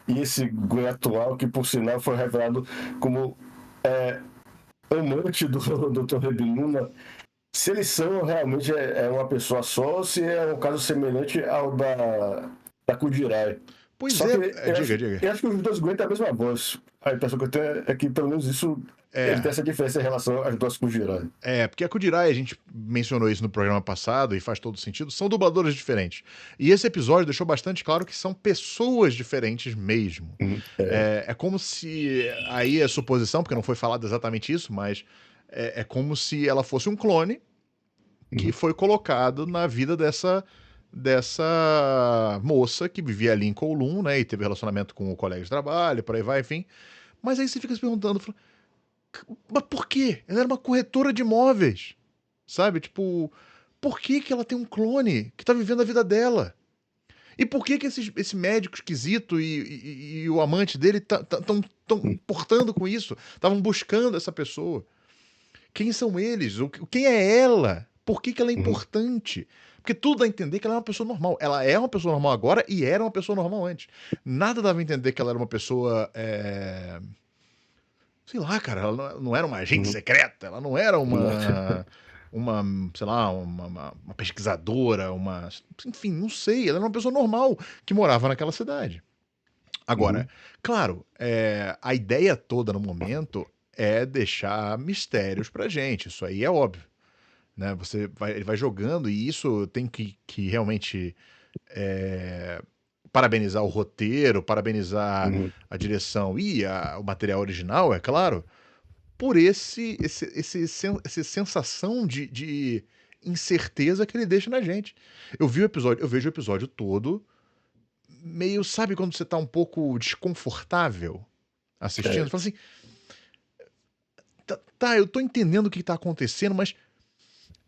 e esse Gwen atual, que por sinal foi revelado como amante do Dr. Rebinuna, se eles são realmente uma pessoa só ou se é um caso semelhante ao da Kudirai. Pois Só é, que diga. eu acho que os dois Gwen têm a mesma voz. A impressão que eu tenho é que pelo menos isso ele tem essa diferença em relação às duas Kudirai. Porque a Kudirai, a gente mencionou isso no programa passado e faz todo sentido, são dubladores diferentes. E esse episódio deixou bastante claro que são pessoas diferentes mesmo. É como se, aí é suposição, porque não foi falado exatamente isso, mas é como se ela fosse um clone que foi colocado na vida dessa moça que vivia ali em Kowloon, né, e teve relacionamento com o colega de trabalho, por aí vai, enfim. Mas aí você fica se perguntando, mas por quê? Ela era uma corretora de imóveis, sabe? Tipo, por que que ela tem um clone que tá vivendo a vida dela? E por que que esse médico esquisito e o amante dele tão portando com isso? Estavam buscando essa pessoa. Quem são eles? Quem é ela? Por que que ela é importante? Porque tudo dá a entender que ela é uma pessoa normal. Ela é uma pessoa normal agora e era uma pessoa normal antes. Nada dava a entender que ela era uma pessoa. Sei lá, cara, ela não era uma agente secreta, ela não era sei lá, uma pesquisadora, enfim, não sei, ela era uma pessoa normal que morava naquela cidade. Agora, claro, a ideia toda no momento é deixar mistérios pra gente, isso aí é óbvio, né? Ele vai jogando e isso tem que realmente parabenizar o roteiro, parabenizar a direção e o material original, é claro, por essa sensação de incerteza que ele deixa na gente. Eu vejo o episódio todo, meio, sabe quando você tá um pouco desconfortável assistindo? Você fala assim, tá, eu tô entendendo o que tá acontecendo, mas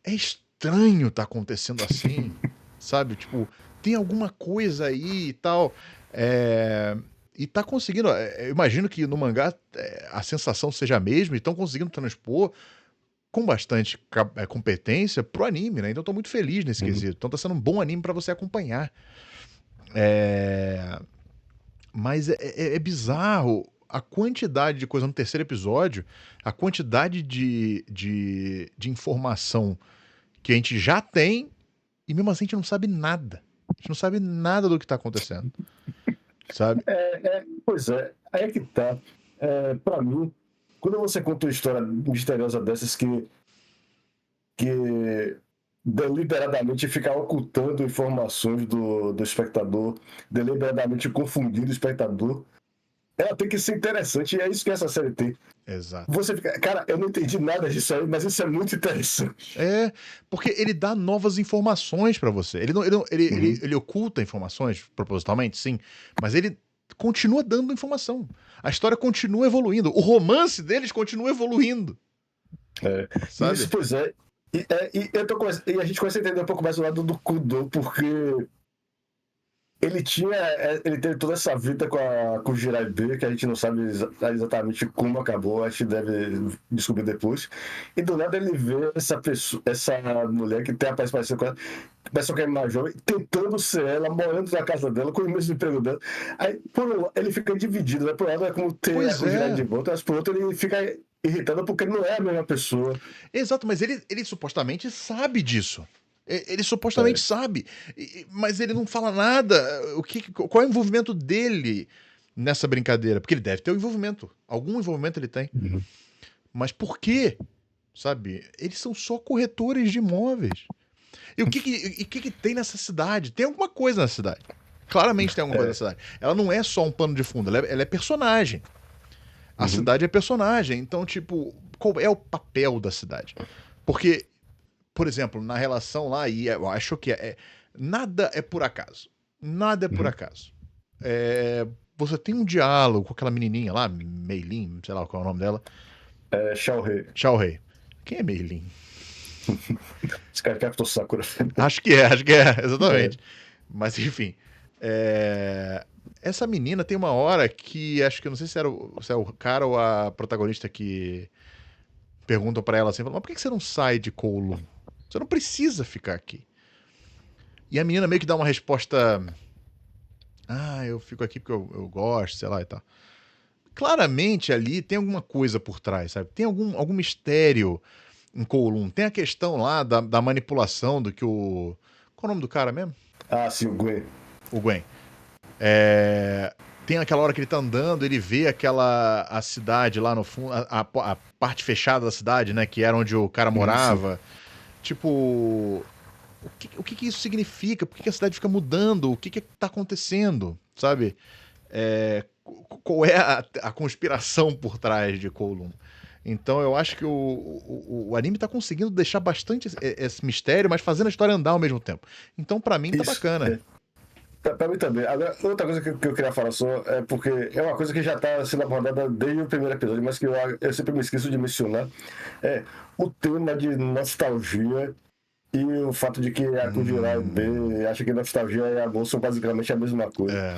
é estranho tá acontecendo assim, sabe? Tipo, tem alguma coisa aí e tal. E tá conseguindo. Eu imagino que no mangá a sensação seja a mesma e estão conseguindo transpor com bastante competência pro anime, né? Então tô muito feliz nesse quesito. Então tá sendo um bom anime pra você acompanhar. Mas é bizarro a quantidade de coisa no terceiro episódio, a quantidade de informação que a gente já tem e mesmo assim a gente não sabe nada. A gente não sabe nada do que tá acontecendo. Sabe? Pois é, aí é que tá. Pra mim, quando você conta uma história misteriosa dessas que deliberadamente fica ocultando informações do espectador, deliberadamente confundindo o espectador, ela tem que ser interessante e é isso que essa série tem. Exato. Você fica, cara, eu não entendi nada disso aí, mas isso é muito interessante. Porque ele dá novas informações pra você. Ele oculta informações propositalmente, sim, mas ele continua dando informação. A história continua evoluindo. O romance deles continua evoluindo. Sabe? Isso, pois é. E a gente começa a entender um pouco mais o lado do Kudo, porque ele teve toda essa vida com o Jirai B, que a gente não sabe exatamente como acabou, a gente deve descobrir depois. E do nada ele vê essa mulher que tem a participação com ela, pessoa que é mais jovem, tentando ser ela, morando na casa dela, com o mesmo emprego dela. Aí, ele fica dividido, né? Por um lado é como ter o Jirai de volta, mas por outro ele fica irritado porque ele não é a mesma pessoa. Exato, mas ele supostamente sabe disso. Ele supostamente sabe, mas ele não fala nada. Qual é o envolvimento dele nessa brincadeira? Porque ele deve ter um envolvimento. Algum envolvimento ele tem. Mas por quê? Sabe? Eles são só corretores de imóveis. E o que tem nessa cidade? Tem alguma coisa na cidade. Claramente tem alguma coisa na cidade. Ela não é só um pano de fundo, ela é personagem. A cidade é personagem. Então, tipo, qual é o papel da cidade? Porque, por exemplo, na relação lá, e eu acho que nada é por acaso. Nada é por acaso. você tem um diálogo com aquela menininha lá, Meilin, sei lá qual é o nome dela. É Xiaohei. Xiaohei. Quem é Meilin? Esse cara Capitão Sakura. Acho que é, exatamente. Mas enfim. Essa menina tem uma hora que acho que eu não sei se é o cara ou a protagonista que perguntam pra ela assim, mas por que você não sai de Kowloon? Você não precisa ficar aqui. E a menina meio que dá uma resposta. Ah, eu fico aqui porque eu gosto, sei lá e tal. Claramente ali tem alguma coisa por trás, sabe? Tem algum mistério em Kowloon. Tem a questão lá da manipulação do que o. Qual é o nome do cara mesmo? Ah, sim, o Gwen. O Gwen. Tem aquela hora que ele tá andando, ele vê a cidade lá no fundo, a parte fechada da cidade, né? Que era onde o cara morava. Tipo, o que isso significa? Por que a cidade fica mudando? O que tá acontecendo? Sabe? Qual é a conspiração por trás de Kowloon? Então eu acho que o anime tá conseguindo deixar bastante esse mistério, mas fazendo a história andar ao mesmo tempo. Então, pra mim, tá bacana. Pra mim também. Agora, outra coisa que eu queria falar só é porque é uma coisa que já está sendo abordada desde o primeiro episódio, mas que eu sempre me esqueço de mencionar. É o tema de nostalgia e o fato de que a Kujirai B acha que nostalgia e amor são basicamente a mesma coisa.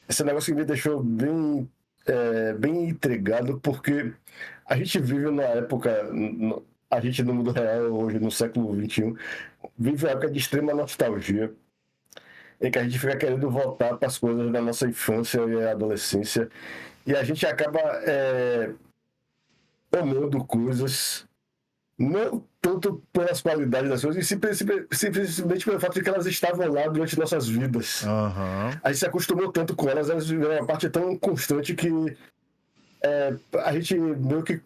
Esse negócio que me deixou bem intrigado, porque a gente vive numa época, a gente no mundo real, hoje no século XXI, vive uma época de extrema nostalgia, em que a gente fica querendo voltar para as coisas da nossa infância e adolescência, e a gente acaba amando coisas, não tanto pelas qualidades das coisas, e simplesmente pelo fato de que elas estavam lá durante nossas vidas. A gente se acostumou tanto com elas, elas viveram uma parte tão constante que a gente meio que.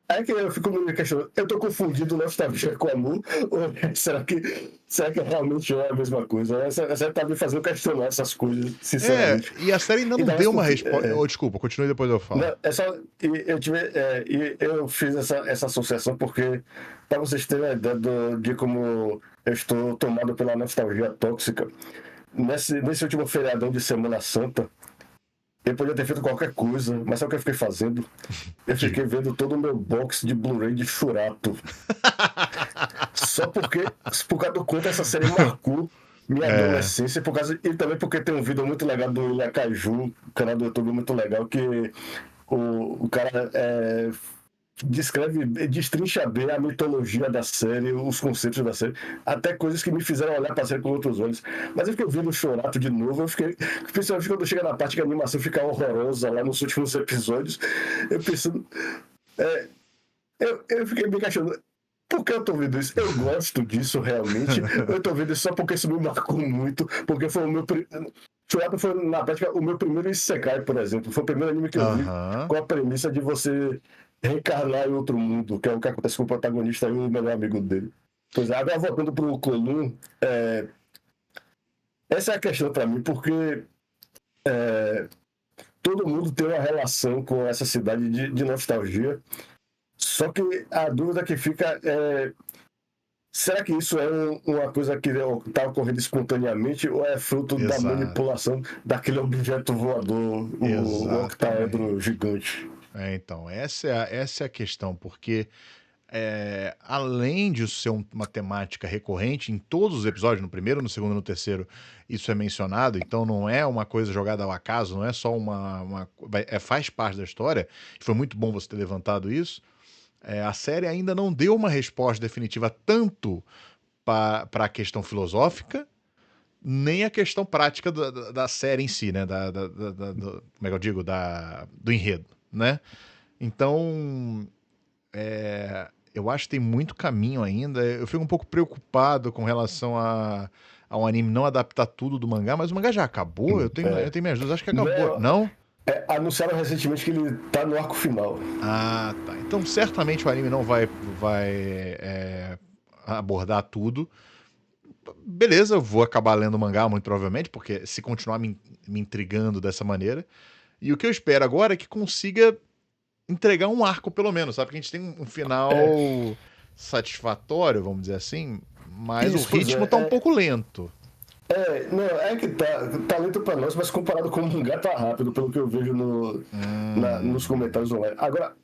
É que eu fico me questionando, eu tô confundindo nostalgia com amor? Ou será que realmente é a mesma coisa? Essa tá me fazendo questionar essas coisas, sinceramente. E a série ainda não Então, deu uma resposta. Desculpa, continue depois eu falo. Não, eu fiz essa associação porque, para vocês terem uma ideia de como eu estou tomado pela nostalgia tóxica, nesse último feriadão de Semana Santa, eu podia ter feito qualquer coisa, mas sabe o que eu fiquei fazendo? Eu fiquei vendo todo o meu box de Blu-ray de Churato. Só porque, por causa do quanto essa série marcou minha adolescência, e também porque tem um vídeo muito legal do Ilha Caju, canal do YouTube muito legal, que o cara destrincha bem a mitologia da série, os conceitos da série, até coisas que me fizeram olhar para a série com outros olhos. Mas eu fiquei vendo o Chorato de novo, principalmente quando chega na parte que a animação fica horrorosa lá nos últimos episódios, eu pensando. Eu fiquei me questionando. Por que eu tô vendo isso? Eu gosto disso realmente. Eu tô vendo isso só porque isso me marcou muito. Porque foi o meu. Chorato foi, na prática, o meu primeiro Isekai, por exemplo. Foi o primeiro anime que eu vi com a premissa de você reencarnar em outro mundo, que é o que acontece com o protagonista e o melhor amigo dele. Pois é, agora voltando pro Kowloon, essa é a questão para mim, porque todo mundo tem uma relação com essa cidade de nostalgia. Só que a dúvida que fica é: será que isso é uma coisa que está ocorrendo espontaneamente ou é fruto da manipulação daquele objeto voador, o octaedro gigante? Então, essa é a questão, porque além de ser uma temática recorrente em todos os episódios, no primeiro, no segundo e no terceiro, isso é mencionado, então não é uma coisa jogada ao acaso, não é só faz parte da história, foi muito bom você ter levantado isso. A série ainda não deu uma resposta definitiva tanto para a questão filosófica, nem a questão prática da série em si, né? Como é que eu digo? Do enredo, né? Então, eu acho que tem muito caminho ainda. Eu fico um pouco preocupado com relação ao anime não adaptar tudo do mangá, mas o mangá já acabou? Eu tenho minhas dúvidas. Acho que acabou. Não? Anunciaram recentemente que ele tá no arco final. Ah, tá. Então, certamente o anime não vai abordar tudo. Beleza, eu vou acabar lendo o mangá, muito provavelmente, porque se continuar me intrigando dessa maneira. E o que eu espero agora é que consiga entregar um arco, pelo menos, sabe? Que a gente tem um final satisfatório, vamos dizer assim, mas o ritmo tá um pouco lento. Não, é que tá lento pra nós, mas comparado com o mangá tá rápido, pelo que eu vejo nos comentários online. Agora,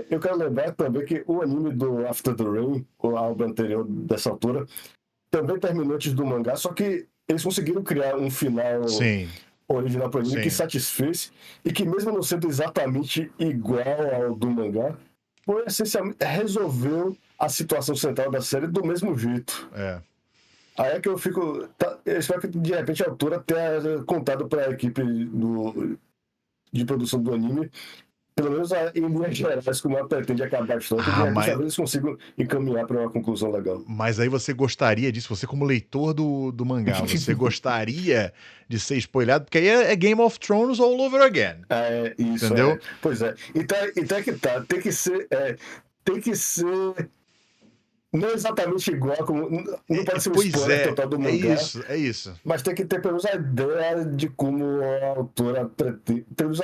eu quero lembrar também que o anime do After the Rain, o álbum anterior dessa altura, também terminou antes do mangá, só que eles conseguiram criar um final Sim, original para anime que sim. satisfez e que mesmo não sendo exatamente igual ao do mangá, foi essencialmente resolveu a situação central da série do mesmo jeito. É. Aí é que eu fico. Eu espero que de repente a autora tenha contado para a equipe de produção do anime, pelo menos em linhas gerais, como ela pretende acabar a história, que de Ah, repente mas, talvez eles consigam encaminhar para uma conclusão legal. mas aí você gostaria disso, você como leitor do mangá, você gostaria de ser spoilado? Porque aí é Game of Thrones all over again. Isso, Entendeu? Pois é. Então é que tá. Tem que ser. Tem que ser. Não exatamente igual, como, não pode ser um Pois spoiler é, total do é mangá, isso, é isso. mas tem que ter pelo menos a ideia de como a autora pretende. Pelo menos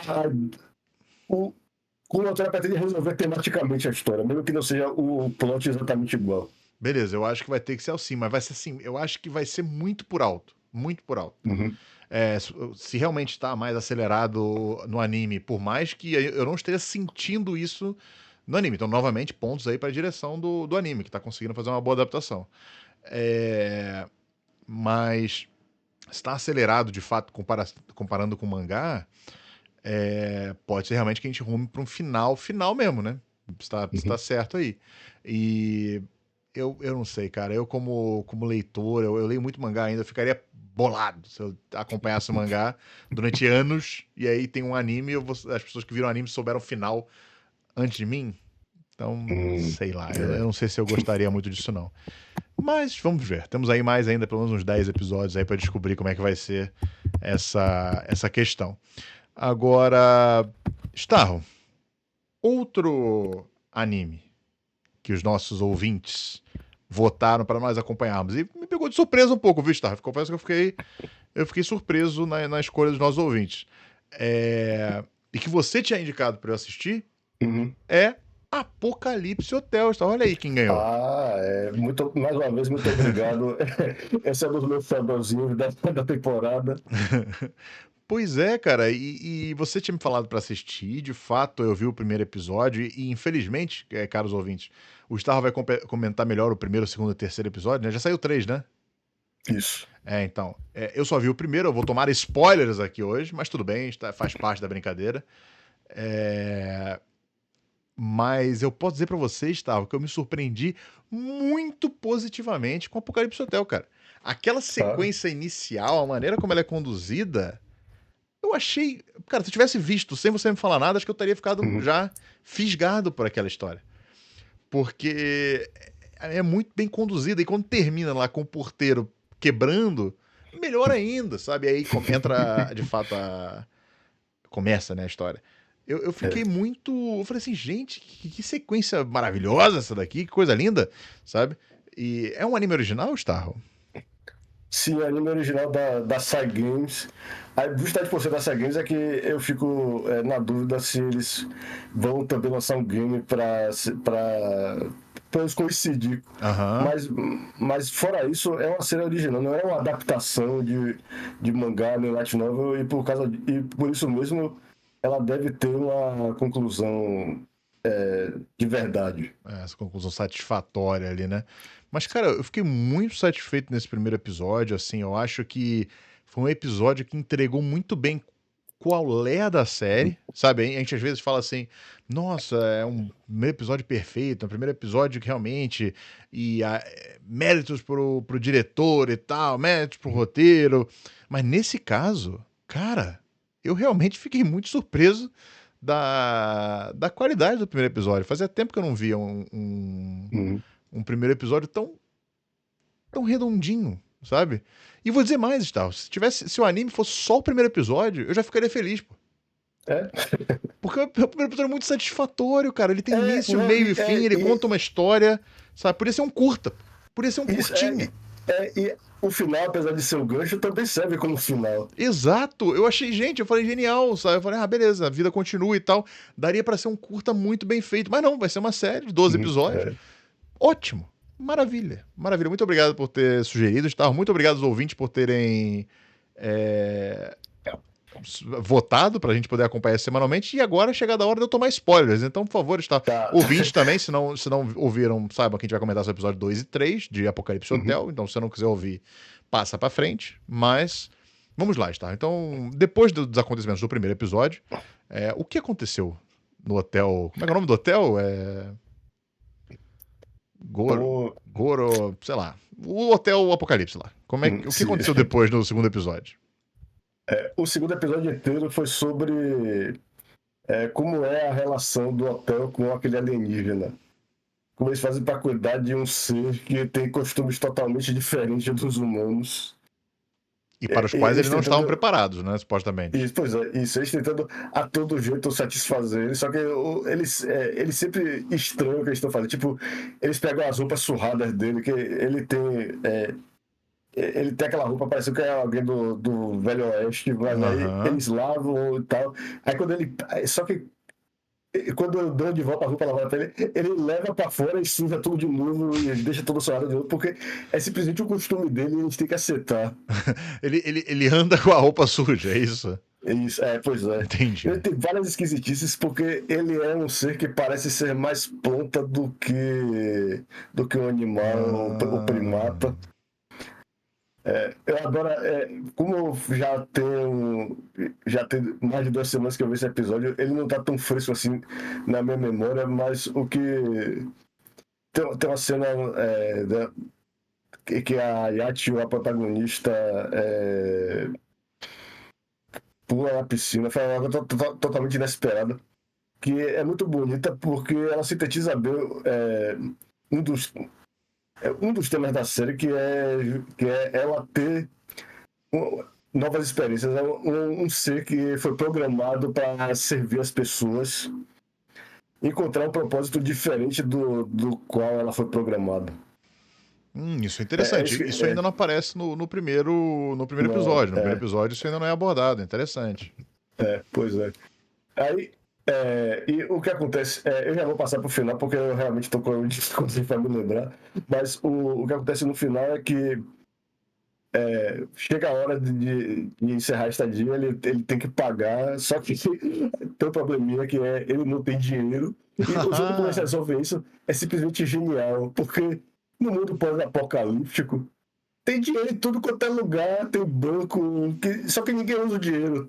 como a autora pretende resolver tematicamente a história, mesmo que não seja o plot exatamente igual. Beleza, eu acho que vai ter que ser assim, mas vai ser assim, eu acho que vai ser muito por alto, muito por alto. Uhum. Se realmente está mais acelerado no anime, por mais que eu não esteja sentindo isso no anime. Então, novamente, pontos aí para a direção do anime, que está conseguindo fazer uma boa adaptação. Mas está acelerado, de fato, comparando com o mangá, pode ser realmente que a gente rume para um final mesmo, né? Está certo aí. E eu não sei, cara. Eu, como leitor, eu leio muito mangá ainda, eu ficaria bolado se eu acompanhasse o mangá durante anos e aí tem um anime e as pessoas que viram anime souberam o final antes de mim. Então, sei lá. Eu não sei se eu gostaria muito disso, não. Mas vamos ver. Temos aí mais ainda, pelo menos uns 10 episódios aí pra descobrir como é que vai ser essa questão. Agora, Starro, outro anime que os nossos ouvintes votaram para nós acompanharmos. E me pegou de surpresa um pouco, viu, Starro? Confesso que eu fiquei surpreso na escolha dos nossos ouvintes. E que você tinha indicado para eu assistir Uhum. é Apocalipse Hotel. Starro. Olha aí quem ganhou. Mais uma vez, muito obrigado. Esse é um dos meus xodózinhos da temporada. Pois é, cara, e você tinha me falado pra assistir, de fato eu vi o primeiro episódio e infelizmente, caros ouvintes, o Starro vai comentar melhor o primeiro, o segundo e o terceiro episódio, né? Já saiu três, né? Isso. Então, eu só vi o primeiro, eu vou tomar spoilers aqui hoje, mas tudo bem, faz parte da brincadeira. Mas eu posso dizer pra vocês, Starro, que eu me surpreendi muito positivamente com Apocalipse Hotel, cara. Aquela sequência inicial, a maneira como ela é conduzida, eu achei. Cara, se eu tivesse visto sem você me falar nada, acho que eu teria ficado já fisgado por aquela história. Porque é muito bem conduzida. E quando termina lá com o porteiro quebrando, melhor ainda, sabe? Aí entra, de fato, começa, né, a história. Eu fiquei muito. Eu falei assim, gente, que sequência maravilhosa essa daqui, que coisa linda, sabe? E é um anime original, Starro? Sim, anime original da Cygames. A justamente por ser da Cygames é que eu fico na dúvida se eles vão também lançar um game para eles coincidir. Mas fora isso, é uma série original, não é uma adaptação de mangá nem light novel, e por isso mesmo ela deve ter uma conclusão de verdade. Essa conclusão satisfatória ali, né? Mas, cara, eu fiquei muito satisfeito nesse primeiro episódio, assim, eu acho que foi um episódio que entregou muito bem qual é da série, sabe? A gente às vezes fala assim, nossa, é um primeiro episódio perfeito, um primeiro episódio que realmente, méritos pro diretor e tal, méritos pro roteiro, mas nesse caso, cara, eu realmente fiquei muito surpreso da qualidade do primeiro episódio. Fazia tempo que eu não via um primeiro episódio tão redondinho, sabe? E vou dizer mais, Star. Se o anime fosse só o primeiro episódio, eu já ficaria feliz, pô. Porque o primeiro episódio é muito satisfatório, cara. Ele tem início, meio e fim, ele conta uma história, sabe? Podia ser um curta. Podia ser um curtinha. E o final, apesar de ser o gancho, também serve como final. Exato. Eu falei genial, sabe? Eu falei, beleza, a vida continua e tal. Daria pra ser um curta muito bem feito. Mas não, vai ser uma série de 12 episódios. Ótimo. Maravilha, maravilha. Muito obrigado por ter sugerido, Star. Muito obrigado aos ouvintes por terem é, votado pra gente poder acompanhar semanalmente. E agora é chegada a hora de eu tomar spoilers. Então, por favor, Star. Tá. Ouvintes também, se não ouviram, saibam que a gente vai comentar sobre o episódio 2 e 3 de Apocalipse Uhum. Hotel. Então, se você não quiser ouvir, passa pra frente. Mas vamos lá, Star. Então, depois dos acontecimentos do primeiro episódio, o que aconteceu no hotel? Como é que é o nome do hotel? Goro, sei lá. O Hotel Apocalipse lá. O que Sim. aconteceu depois no segundo episódio? O segundo episódio inteiro foi sobre como é a relação do hotel com aquele alienígena. Como eles fazem para cuidar de um ser que tem costumes totalmente diferentes dos humanos. E para os E quais eles eles não estavam tentando. preparados, né? Supostamente. Pois é, isso, eles tentando a todo jeito satisfazer ele, só que eles sempre estranham o que eles estão fazendo. Tipo, eles pegam as roupas surradas dele, que ele tem. Ele tem aquela roupa, parece que é alguém do Velho Oeste, mas aí Aham. eles lavam e tal. Aí quando ele. Só que quando eu dou de volta a roupa lavada pra ele leva pra fora e suja tudo de novo e deixa tudo suado de novo, porque é simplesmente o costume dele e eles têm que aceitar. Ele anda com a roupa suja, é isso? Isso, pois é. Ele Entendi. tem várias esquisitices porque ele é um ser que parece ser mais planta do que um animal ou Ah, primata. Eu adoro, como eu já tem mais de 2 semanas que eu vi esse episódio, ele não tá tão fresco assim na minha memória, mas o que tem uma cena que a Yachi, a protagonista, pula na piscina, foi uma coisa totalmente inesperada, que é muito bonita porque ela sintetiza bem um dos, um dos temas da série, que é ela ter novas experiências. É um ser que foi programado para servir as pessoas, encontrar um propósito diferente do qual ela foi programada. isso é É interessante. isso que. Isso ainda não aparece no primeiro Não, episódio. No primeiro episódio isso ainda não é abordado. Interessante. pois é. Aí, e o que acontece, eu já vou passar para o final porque eu realmente estou com dificuldade para me lembrar, mas o que acontece no final é que chega a hora de encerrar a estadia, ele tem que pagar, só que tem um probleminha que ele não tem dinheiro, e o jeito como eles resolvem isso é simplesmente genial, porque no mundo pós-apocalíptico tem dinheiro em tudo quanto é lugar, tem banco, só que ninguém usa o dinheiro.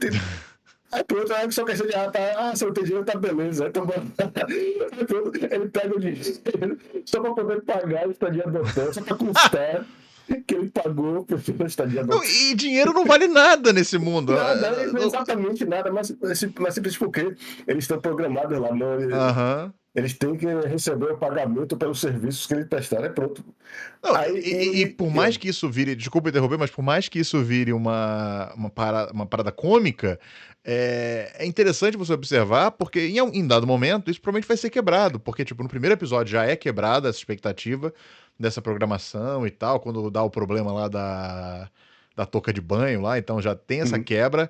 Aí pronto, aí só questão de, se eu tenho dinheiro, tá beleza. Então, aí pronto, ele pega o dinheiro só para poder pagar a estadia do hotel, só para constar que ele pagou pela estadia do Não, hotel. e dinheiro não vale nada nesse mundo. Nada, exatamente nada, mas simplesmente porque eles estão programados lá, não, Aham. eles têm que receber o pagamento pelos serviços que eles prestaram, é pronto. Não, Aí, e por mais que isso vire, desculpa interromper, mas por mais que isso vire uma parada cômica, é interessante você observar, porque em dado momento isso provavelmente vai ser quebrado, porque tipo, no primeiro episódio já é quebrada essa expectativa dessa programação e tal, quando dá o problema lá da touca de banho lá, então já tem essa quebra.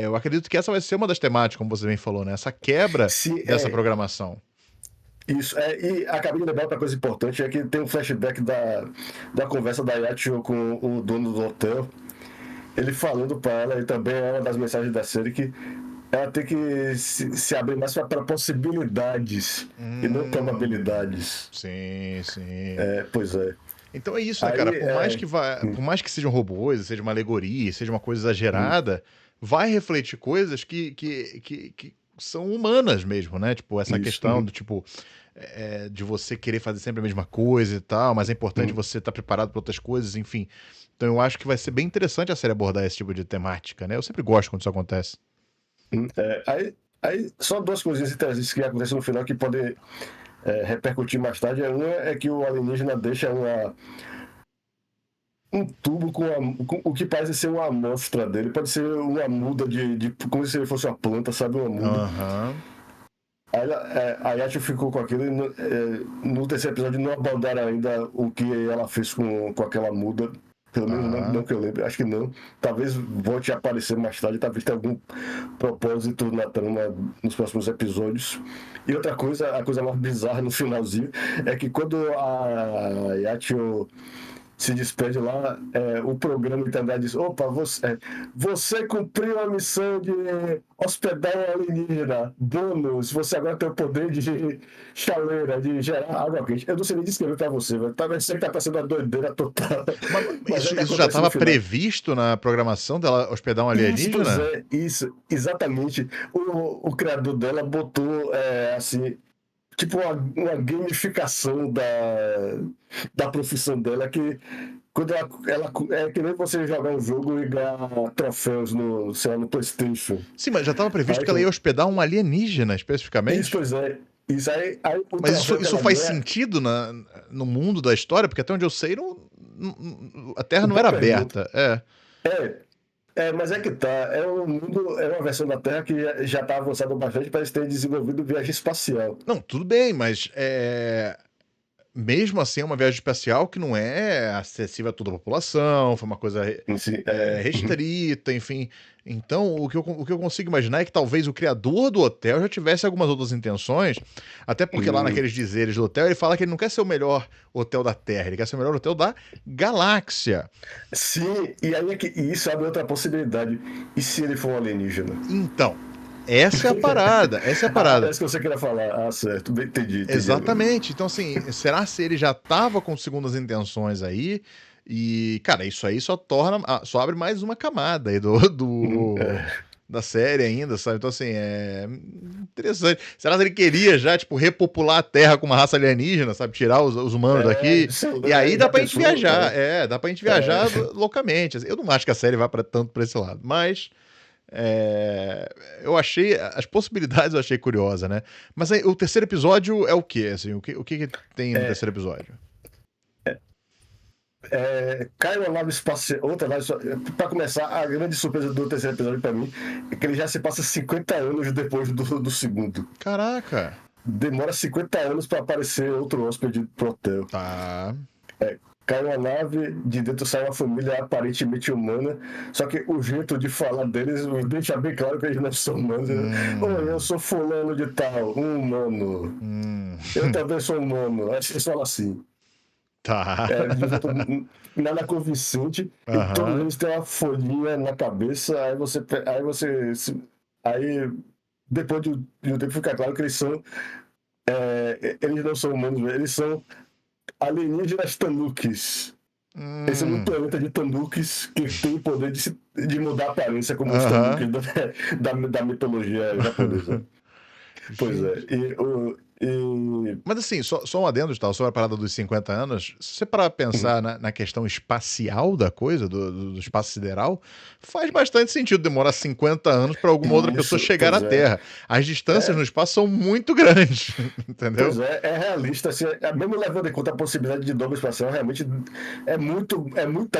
Eu acredito que essa vai ser uma das temáticas, como você bem falou, né? Essa quebra se dessa programação. Isso, e acabei de lembrar outra coisa importante, é que tem um flashback da conversa da Yachio com o dono do hotel, ele falando para ela, e também é uma das mensagens da série, que ela tem que se abrir mais para possibilidades e não probabilidades. Sim, sim. Pois é. Então é isso, né, Aí, cara? Por mais que sejam robôs, seja uma alegoria, seja uma coisa exagerada, vai refletir coisas que são humanas mesmo, né? Tipo, essa isso. questão do tipo de você querer fazer sempre a mesma coisa e tal, mas é importante você estar preparado para outras coisas, enfim. Então eu acho que vai ser bem interessante a série abordar esse tipo de temática, né? Eu sempre gosto quando isso acontece. Aí, só duas coisinhas interessantes que acontecem no final que podem repercutir mais tarde. Uma é que o alienígena deixa um tubo com o que parece ser uma amostra dele. Pode ser uma muda como se ele fosse uma planta, sabe? Uma muda. Aham. Aí a Yasha ficou com aquilo e no terceiro episódio não abordaram ainda o que ela fez com aquela muda. Pelo menos não Ah, que eu lembre, acho que não. Talvez volte a aparecer mais tarde, talvez tenha algum propósito na trama nos próximos episódios. E outra coisa, a coisa mais bizarra no finalzinho, é que quando a Yatio se despede lá, o programa internet diz: opa, você cumpriu a missão de hospedar um alienígena. Bônus, você agora tem o poder de chaleira, de gerar água quente. Eu não sei nem descrever pra você, velho. Talvez você que tá passando uma doideira total. mas Mas é o que isso já acontece no estava final. previsto na programação dela hospedar um Isso, pois alienígena? é, isso, exatamente. O criador dela botou, assim, tipo uma gamificação da profissão dela, que quando ela é que nem você jogar um jogo e ganhar troféus no, sei lá, no PlayStation. Sim, mas já estava previsto Aí, que ela ia hospedar um alienígena, isso, especificamente? pois é. Isso aí, o Mas troféu que isso ela faz ganha. sentido no mundo da história? Porque até onde eu sei, a Terra não Boa era pergunta. aberta. É. É, mas é que tá. É um mundo, é uma versão da Terra que já está avançada bastante para eles terem desenvolvido viagem espacial. Não, tudo bem, mas mesmo assim é uma viagem espacial que não é acessível a toda a população, foi uma coisa Em si, restrita, enfim. Então, o que eu consigo imaginar é que talvez o criador do hotel já tivesse algumas outras intenções, até porque lá naqueles dizeres do hotel ele fala que ele não quer ser o melhor hotel da Terra, ele quer ser o melhor hotel da galáxia. sim, e aí e isso abre outra possibilidade. E se ele for um alienígena? Então, essa é a parada, essa é a parada. É isso que você queria falar. Ah, certo. Entendi agora. Exatamente. Então, assim, será se ele já estava com segundas intenções aí? E, cara, isso aí só torna, só abre mais uma camada aí É. da série ainda, sabe? Então, assim, é interessante. Será que ele queria já, tipo, repopular a Terra com uma raça alienígena, sabe? Tirar os humanos daqui? E aí dá Já pra gente pensou? viajar, dá pra gente É. viajar loucamente. Assim, eu não acho que a série vá tanto pra esse lado, mas eu achei. As possibilidades eu achei curiosa, né? Mas aí, o terceiro episódio é o quê? Assim, o que tem no É, terceiro episódio? cai uma nave espacial. Outra nave. Pra começar, a grande surpresa do terceiro episódio pra mim é que ele já se passa 50 anos depois do segundo. Caraca! Demora 50 anos pra aparecer outro hóspede pro hotel. Tá. Cai uma nave, de dentro sai uma família aparentemente humana, só que o jeito de falar deles deixa bem claro que eles não são humanos. Oi, eu Hum. sou fulano de tal, um humano. Hum. Eu também sou humano. Acho que eles falam assim. Tá. De volta, nada convincente, e todos Aham. eles têm uma folhinha na cabeça, aí depois de um tempo fica claro que eles não são humanos, eles são alienígenas tanukis. Eles são um Hum. planeta de tanukis que tem o poder de mudar a aparência como os Aham. tanukis da mitologia japonesa. Pois é. Gente. E Mas assim, só um adendo, tal, sobre a parada dos 50 anos, se você parar pra uhum, pensar na questão espacial da coisa, do espaço sideral, faz bastante sentido demorar 50 anos pra alguma outra pessoa isso, chegar à pois é. Terra. As distâncias no É, espaço são muito grandes, entendeu? Pois é realista, assim, mesmo levando em conta a possibilidade de dobra espacial, realmente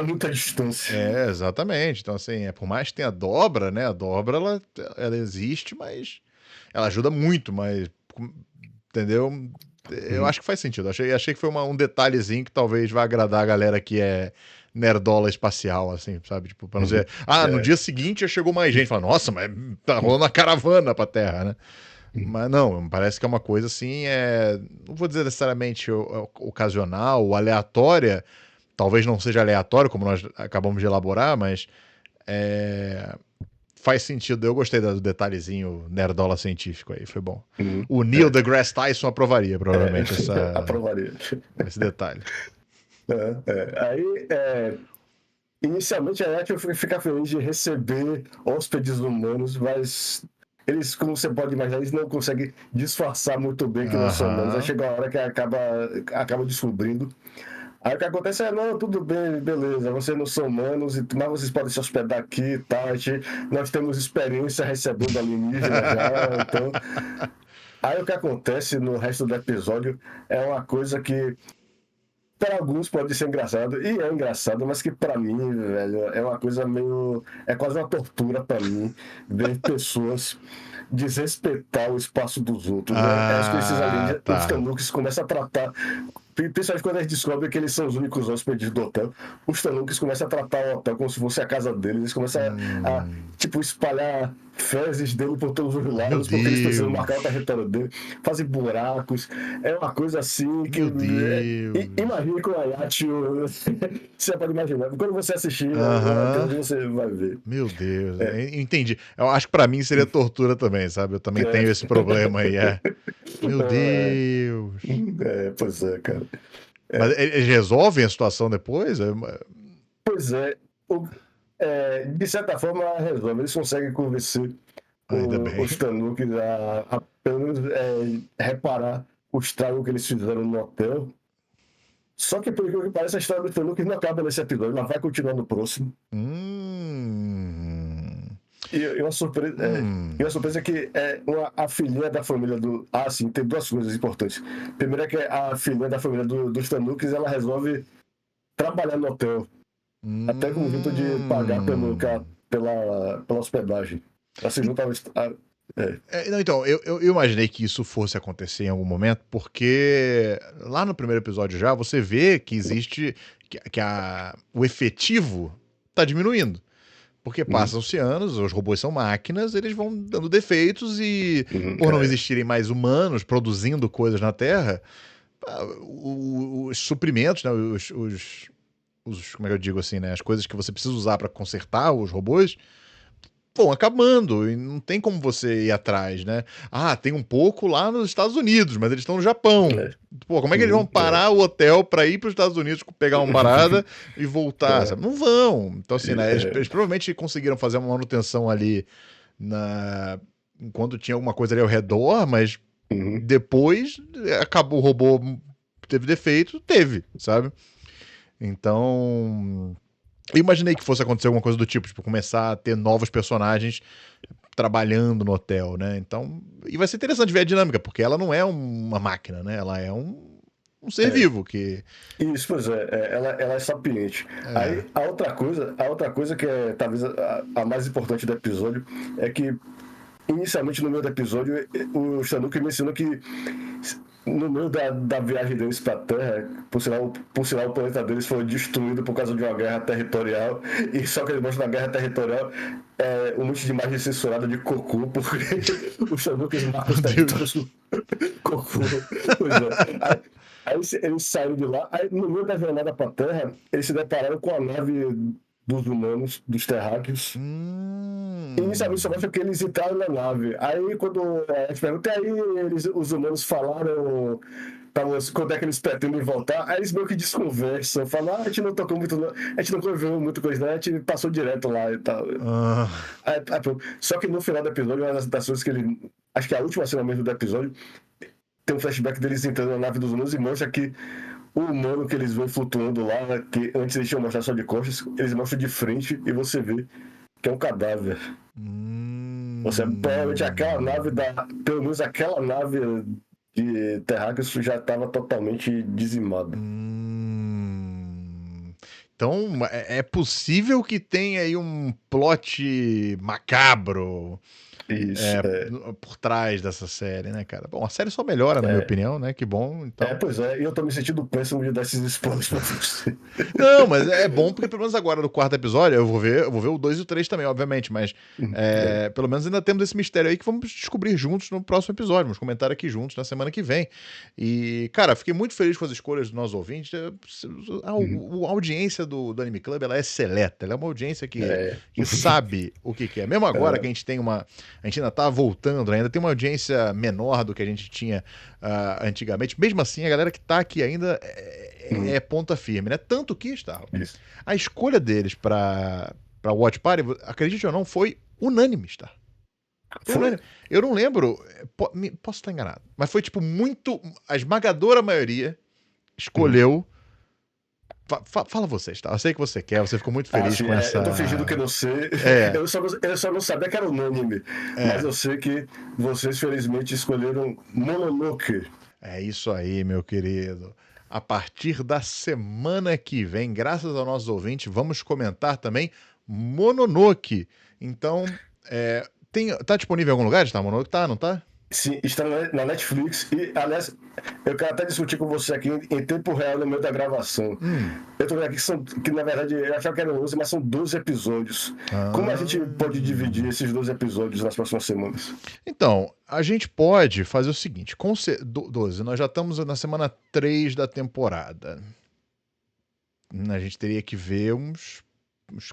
muita distância. Exatamente. Então, assim, por mais que tenha dobra, né? A dobra, ela existe, mas ela ajuda muito, mas, entendeu? Eu Uhum. acho que faz sentido. Achei que foi um detalhezinho que talvez vá agradar a galera que é nerdola espacial, assim, sabe? Tipo, pra não Uhum. dizer, no dia seguinte já chegou mais gente. Fala, nossa, mas tá rolando a caravana pra Terra, né? Mas não, parece que é uma coisa assim, não vou dizer necessariamente ocasional ou aleatória, talvez não seja aleatório, como nós acabamos de elaborar, mas é, faz sentido. Eu gostei do detalhezinho nerdola científico aí, foi bom. Uhum. O Neil deGrasse Tyson aprovaria, É, provavelmente, aprovaria. esse detalhe. Aí, inicialmente, a Apple fica feliz de receber hóspedes humanos, mas eles, como você pode imaginar, eles não conseguem disfarçar muito bem que não são humanos. Aí Aham. chega a hora que acaba descobrindo. Aí o que acontece é, não, tudo bem, beleza, vocês não são humanos, mas vocês podem se hospedar aqui, tá? Nós temos experiência recebendo alienígena já, então... Aí o que acontece no resto do episódio é uma coisa que para alguns pode ser engraçado, e é engraçado, mas que para mim, velho, é uma coisa meio... É quase uma tortura para mim ver pessoas desrespeitar o espaço dos outros, né? É as que esses Ah, alienígenas, os tá. Tanuks começam a tratar Principalmente quando eles descobrem que eles são os únicos hóspedes do hotel, os Tanukis começam a tratar o hotel como se fosse a casa deles. Eles começam tipo, espalhar fezes dele por todos os Meu lados, porque eles precisam Deus. marcar o território dele, fazem buracos. É uma coisa assim que. Meu Deus. Imagine com o Ayatio. Você pode imaginar. Quando você assistir o Aham. episódio, você vai ver. Meu Deus. Entendi. Eu acho que pra mim seria tortura também, sabe? Eu também tenho esse problema aí. Meu Deus. Pois é, cara. Mas eles resolvem a situação depois? Pois é. De certa forma, resolve. Eles conseguem convencer Ainda bem. os Tanukis a pelo menos reparar o estrago que eles fizeram no hotel. Só que, por que parece, a história dos Tanukis não acaba nesse episódio, ela vai continuar no próximo. E uma surpresa, uma surpresa é que a filhinha da família do. Ah, sim, tem duas coisas importantes. Primeiro é que a filhinha da família dos Tanukis, ela resolve trabalhar no hotel. Até com o jeito de pagar pela hospedagem. Ela se junta Não, então, eu imaginei que isso fosse acontecer em algum momento, porque lá no primeiro episódio já você vê que existe. Que o efetivo tá diminuindo. Porque passam-se anos, os robôs são máquinas, eles vão dando defeitos e, por não existirem mais humanos produzindo coisas na Terra, os suprimentos, né, como é que eu digo assim, né, as coisas que você precisa usar para consertar os robôs vão acabando e não tem como você ir atrás, né? Ah, tem um pouco lá nos Estados Unidos, mas eles estão no Japão. Pô, como é que eles vão parar o hotel para ir para os Estados Unidos, pegar uma parada e voltar? Sabe? Não vão. Então, assim, né? Eles provavelmente conseguiram fazer uma manutenção ali enquanto tinha alguma coisa ali ao redor, mas depois acabou o robô, teve defeito, sabe? Então, eu imaginei que fosse acontecer alguma coisa do tipo começar a ter novos personagens trabalhando no hotel, né? Então, e vai ser interessante ver a dinâmica, porque ela não é uma máquina, né? Ela é um ser vivo que... Isso, pois ela é sapiente. Aí, a outra coisa que é talvez a mais importante do episódio é que, inicialmente no meio do episódio, o Tanuki menciona que no meio da viagem deles para a Terra, por sinal, o planeta deles foi destruído por causa de uma guerra territorial, e só que eles mostram na guerra territorial um monte de imagem censurada de cocô, porque os Tanukis marcam os territórios do cocô. Pois é. Aí eles saíram de lá, aí no meio da jornada para a Terra, eles se depararam com a nave dos humanos, dos terráqueos. Inicialmente só mostra que eles entraram na nave. Aí quando a gente pergunta, aí os humanos falaram quando é que eles pretendem voltar, aí eles meio que desconversam, falam, a gente não tocou muito, a gente não conviveu muito com isso, né? A gente passou direto lá e tal. Só que no final do episódio, uma das coisas que ele. Acho que a última cena mesmo do episódio, tem um flashback deles entrando na nave dos humanos e mostra que o humano que eles vão flutuando lá, que antes eles tinham mostrado só de costas, eles mostram de frente e você vê que é um cadáver. Você provavelmente aquela nave pelo menos aquela nave de terráqueos já estava totalmente dizimada. Então é possível que tenha aí um plot macabro por trás dessa série, né, cara? Bom, a série só melhora, na minha opinião, né? Que bom. Então... pois é, e eu tô me sentindo péssimo de dar esses spoilers pra você. Não, mas é bom porque pelo menos agora no quarto episódio, eu vou ver o 2 e o 3 também, obviamente, mas pelo menos ainda temos esse mistério aí que vamos descobrir juntos no próximo episódio, vamos comentar aqui juntos na semana que vem. E, cara, fiquei muito feliz com as escolhas dos nossos ouvintes. A audiência do Anime Club, ela é seleta, ela é uma audiência que sabe o que é. Mesmo agora que a gente tem a gente ainda tá voltando, né? Ainda tem uma audiência menor do que a gente tinha antigamente. Mesmo assim, a galera que tá aqui ainda é ponta firme, né? Tanto que, a escolha deles pra Watch Party, acredite ou não, foi unânime, tá? Foi unânime. Eu não lembro, posso estar enganado, mas foi tipo a esmagadora maioria escolheu. Fala você, tá? Eu sei que você quer, você ficou muito feliz com essa... Eu tô fingindo que eu não sei. Eu só não sabia que era unânime. Mas eu sei que vocês, felizmente, escolheram Mononoke. É isso aí, meu querido. A partir da semana que vem, graças aos nossos ouvintes, vamos comentar também Mononoke. Então, tá disponível em algum lugar? Tá, Mononoke? Tá, não tá? Sim, está na Netflix. E, aliás, eu quero até discutir com você aqui em tempo real no meio da gravação. Eu tô vendo aqui que na verdade, eu achava que eram 11, mas são 12 episódios. Como a gente pode dividir esses 12 episódios nas próximas semanas? Então, a gente pode fazer o seguinte: 12, nós já estamos na semana 3 da temporada. A gente teria que ver uns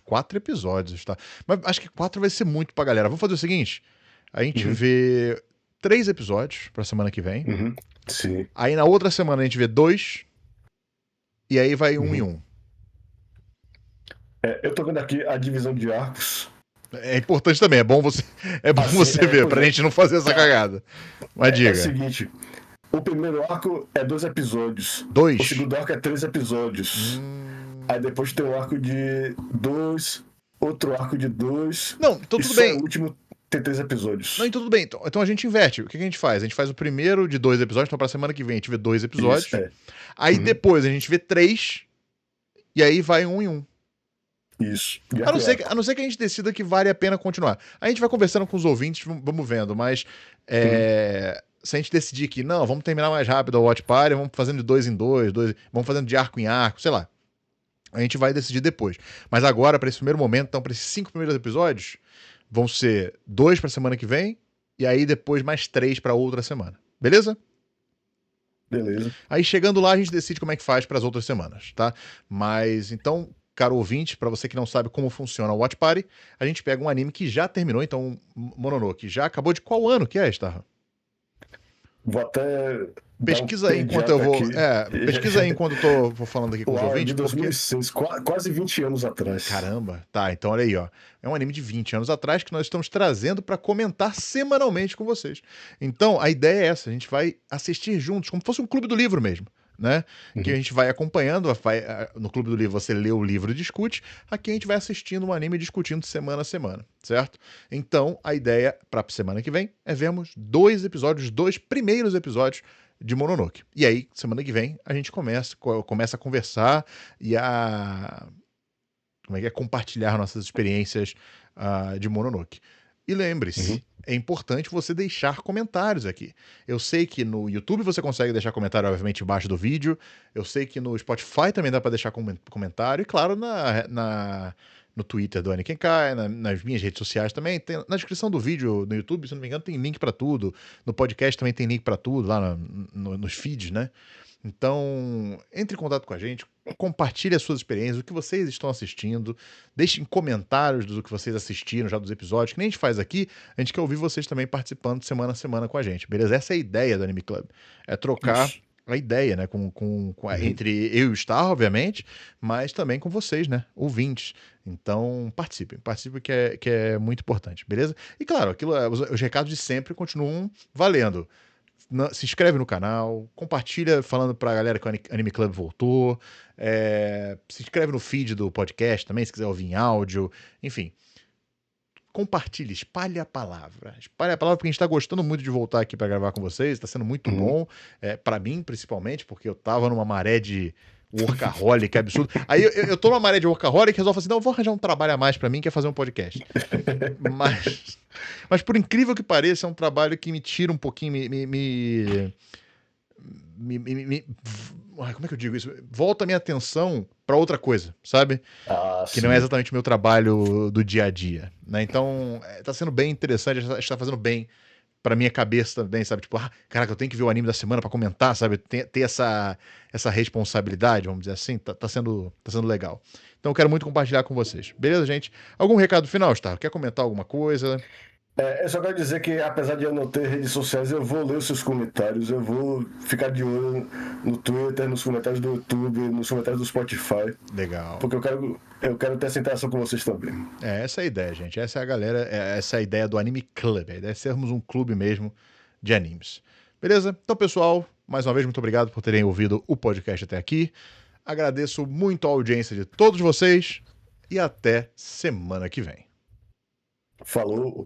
4 episódios, tá? Mas acho que 4 vai ser muito pra galera. Vamos fazer o seguinte: a gente vê 3 episódios pra semana que vem. Sim. Aí na outra semana a gente vê 2. E aí vai 1 em 1. Eu tô vendo aqui a divisão de arcos. É importante também, é bom você ver, pra gente não fazer essa cagada. Mas diga. É o seguinte: o primeiro arco é 2 episódios. 2. O segundo arco é 3 episódios. Aí depois tem um arco de 2, outro arco de 2. Não, então tudo bem. O último tem 3 episódios. Não, então tudo bem. Então a gente inverte. O que a gente faz? A gente faz o primeiro de 2 episódios, então pra semana que vem a gente vê 2 episódios. Isso, Aí depois a gente vê 3, e aí vai 1 em 1. Isso. A não ser que a gente decida que vale a pena continuar. A gente vai conversando com os ouvintes, vamos vendo, mas se a gente decidir que não, vamos terminar mais rápido a Watch Party, vamos fazendo de 2 em 2, vamos fazendo de arco em arco, sei lá. A gente vai decidir depois. Mas agora, para esse primeiro momento, então, para esses 5 primeiros episódios, vão ser 2 pra semana que vem, e aí depois mais 3 pra outra semana. Beleza? Beleza. Aí chegando lá, a gente decide como é que faz para as outras semanas, tá? Mas então, caro ouvinte, para você que não sabe como funciona o Watch Party, a gente pega um anime que já terminou, então Mononoke já acabou de qual ano que é, Starra? Vou até pesquisa aí enquanto eu vou. Pesquisa aí enquanto eu tô falando aqui com os ouvintes. De 2006, quase 20 anos atrás. Caramba, tá. Então olha aí, ó. É um anime de 20 anos atrás que nós estamos trazendo para comentar semanalmente com vocês. Então a ideia é essa: a gente vai assistir juntos, como se fosse um clube do livro mesmo. Né? Que a gente vai acompanhando, no Clube do Livro você lê o livro e discute, aqui a gente vai assistindo um anime e discutindo semana a semana, certo? Então, a ideia para semana que vem é vermos 2 primeiros episódios de Mononoke. E aí, semana que vem, a gente começa a conversar e a compartilhar nossas experiências de Mononoke. E lembre-se, é importante você deixar comentários aqui. Eu sei que no YouTube você consegue deixar comentário, obviamente, embaixo do vídeo. Eu sei que no Spotify também dá para deixar comentário. E, claro, no Twitter do Aniken Kai, nas minhas redes sociais também. Na descrição do vídeo no YouTube, se não me engano, tem link para tudo. No podcast também tem link para tudo, lá nos feeds, né? Então, entre em contato com a gente, compartilhe as suas experiências, o que vocês estão assistindo, deixem comentários do que vocês assistiram já dos episódios, que nem a gente faz aqui, a gente quer ouvir vocês também participando semana a semana com a gente, beleza? Essa é a ideia do Anime Club, é trocar a ideia, né, entre eu e o Star, obviamente, mas também com vocês, né, ouvintes. Então, participem que é muito importante, beleza? E claro, os recados de sempre continuam valendo. Se inscreve no canal, compartilha falando pra galera que o Anime Club voltou, se inscreve no feed do podcast também, se quiser ouvir em áudio, enfim. Compartilhe, espalhe a palavra. Espalhe a palavra porque a gente tá gostando muito de voltar aqui pra gravar com vocês, tá sendo muito bom, pra mim principalmente, porque eu tava numa maré de workaholic absurdo. Aí eu tô numa maré de workaholic e resolvo assim, não, eu vou arranjar um trabalho a mais pra mim, que é fazer um podcast. Mas por incrível que pareça, é um trabalho que me tira um pouquinho, como é que eu digo isso? Volta a minha atenção pra outra coisa, sabe? Que não é exatamente o meu trabalho do dia a dia, né? Então, tá sendo bem interessante, acho que tá fazendo bem pra minha cabeça também, sabe? Tipo, caraca, eu tenho que ver o anime da semana pra comentar, sabe? Ter essa responsabilidade, vamos dizer assim, tá sendo legal. Então eu quero muito compartilhar com vocês. Beleza, gente? Algum recado final, Star? Quer comentar alguma coisa? Eu só quero dizer que, apesar de eu não ter redes sociais, eu vou ler os seus comentários, eu vou ficar de olho no Twitter, nos comentários do YouTube, nos comentários do Spotify. Legal. Porque eu quero ter essa interação com vocês também. Essa é a ideia, gente. Essa é a galera, essa é a ideia do Anime Club. A ideia é sermos um clube mesmo de animes. Beleza? Então, pessoal, mais uma vez, muito obrigado por terem ouvido o podcast até aqui. Agradeço muito a audiência de todos vocês e até semana que vem. Falou!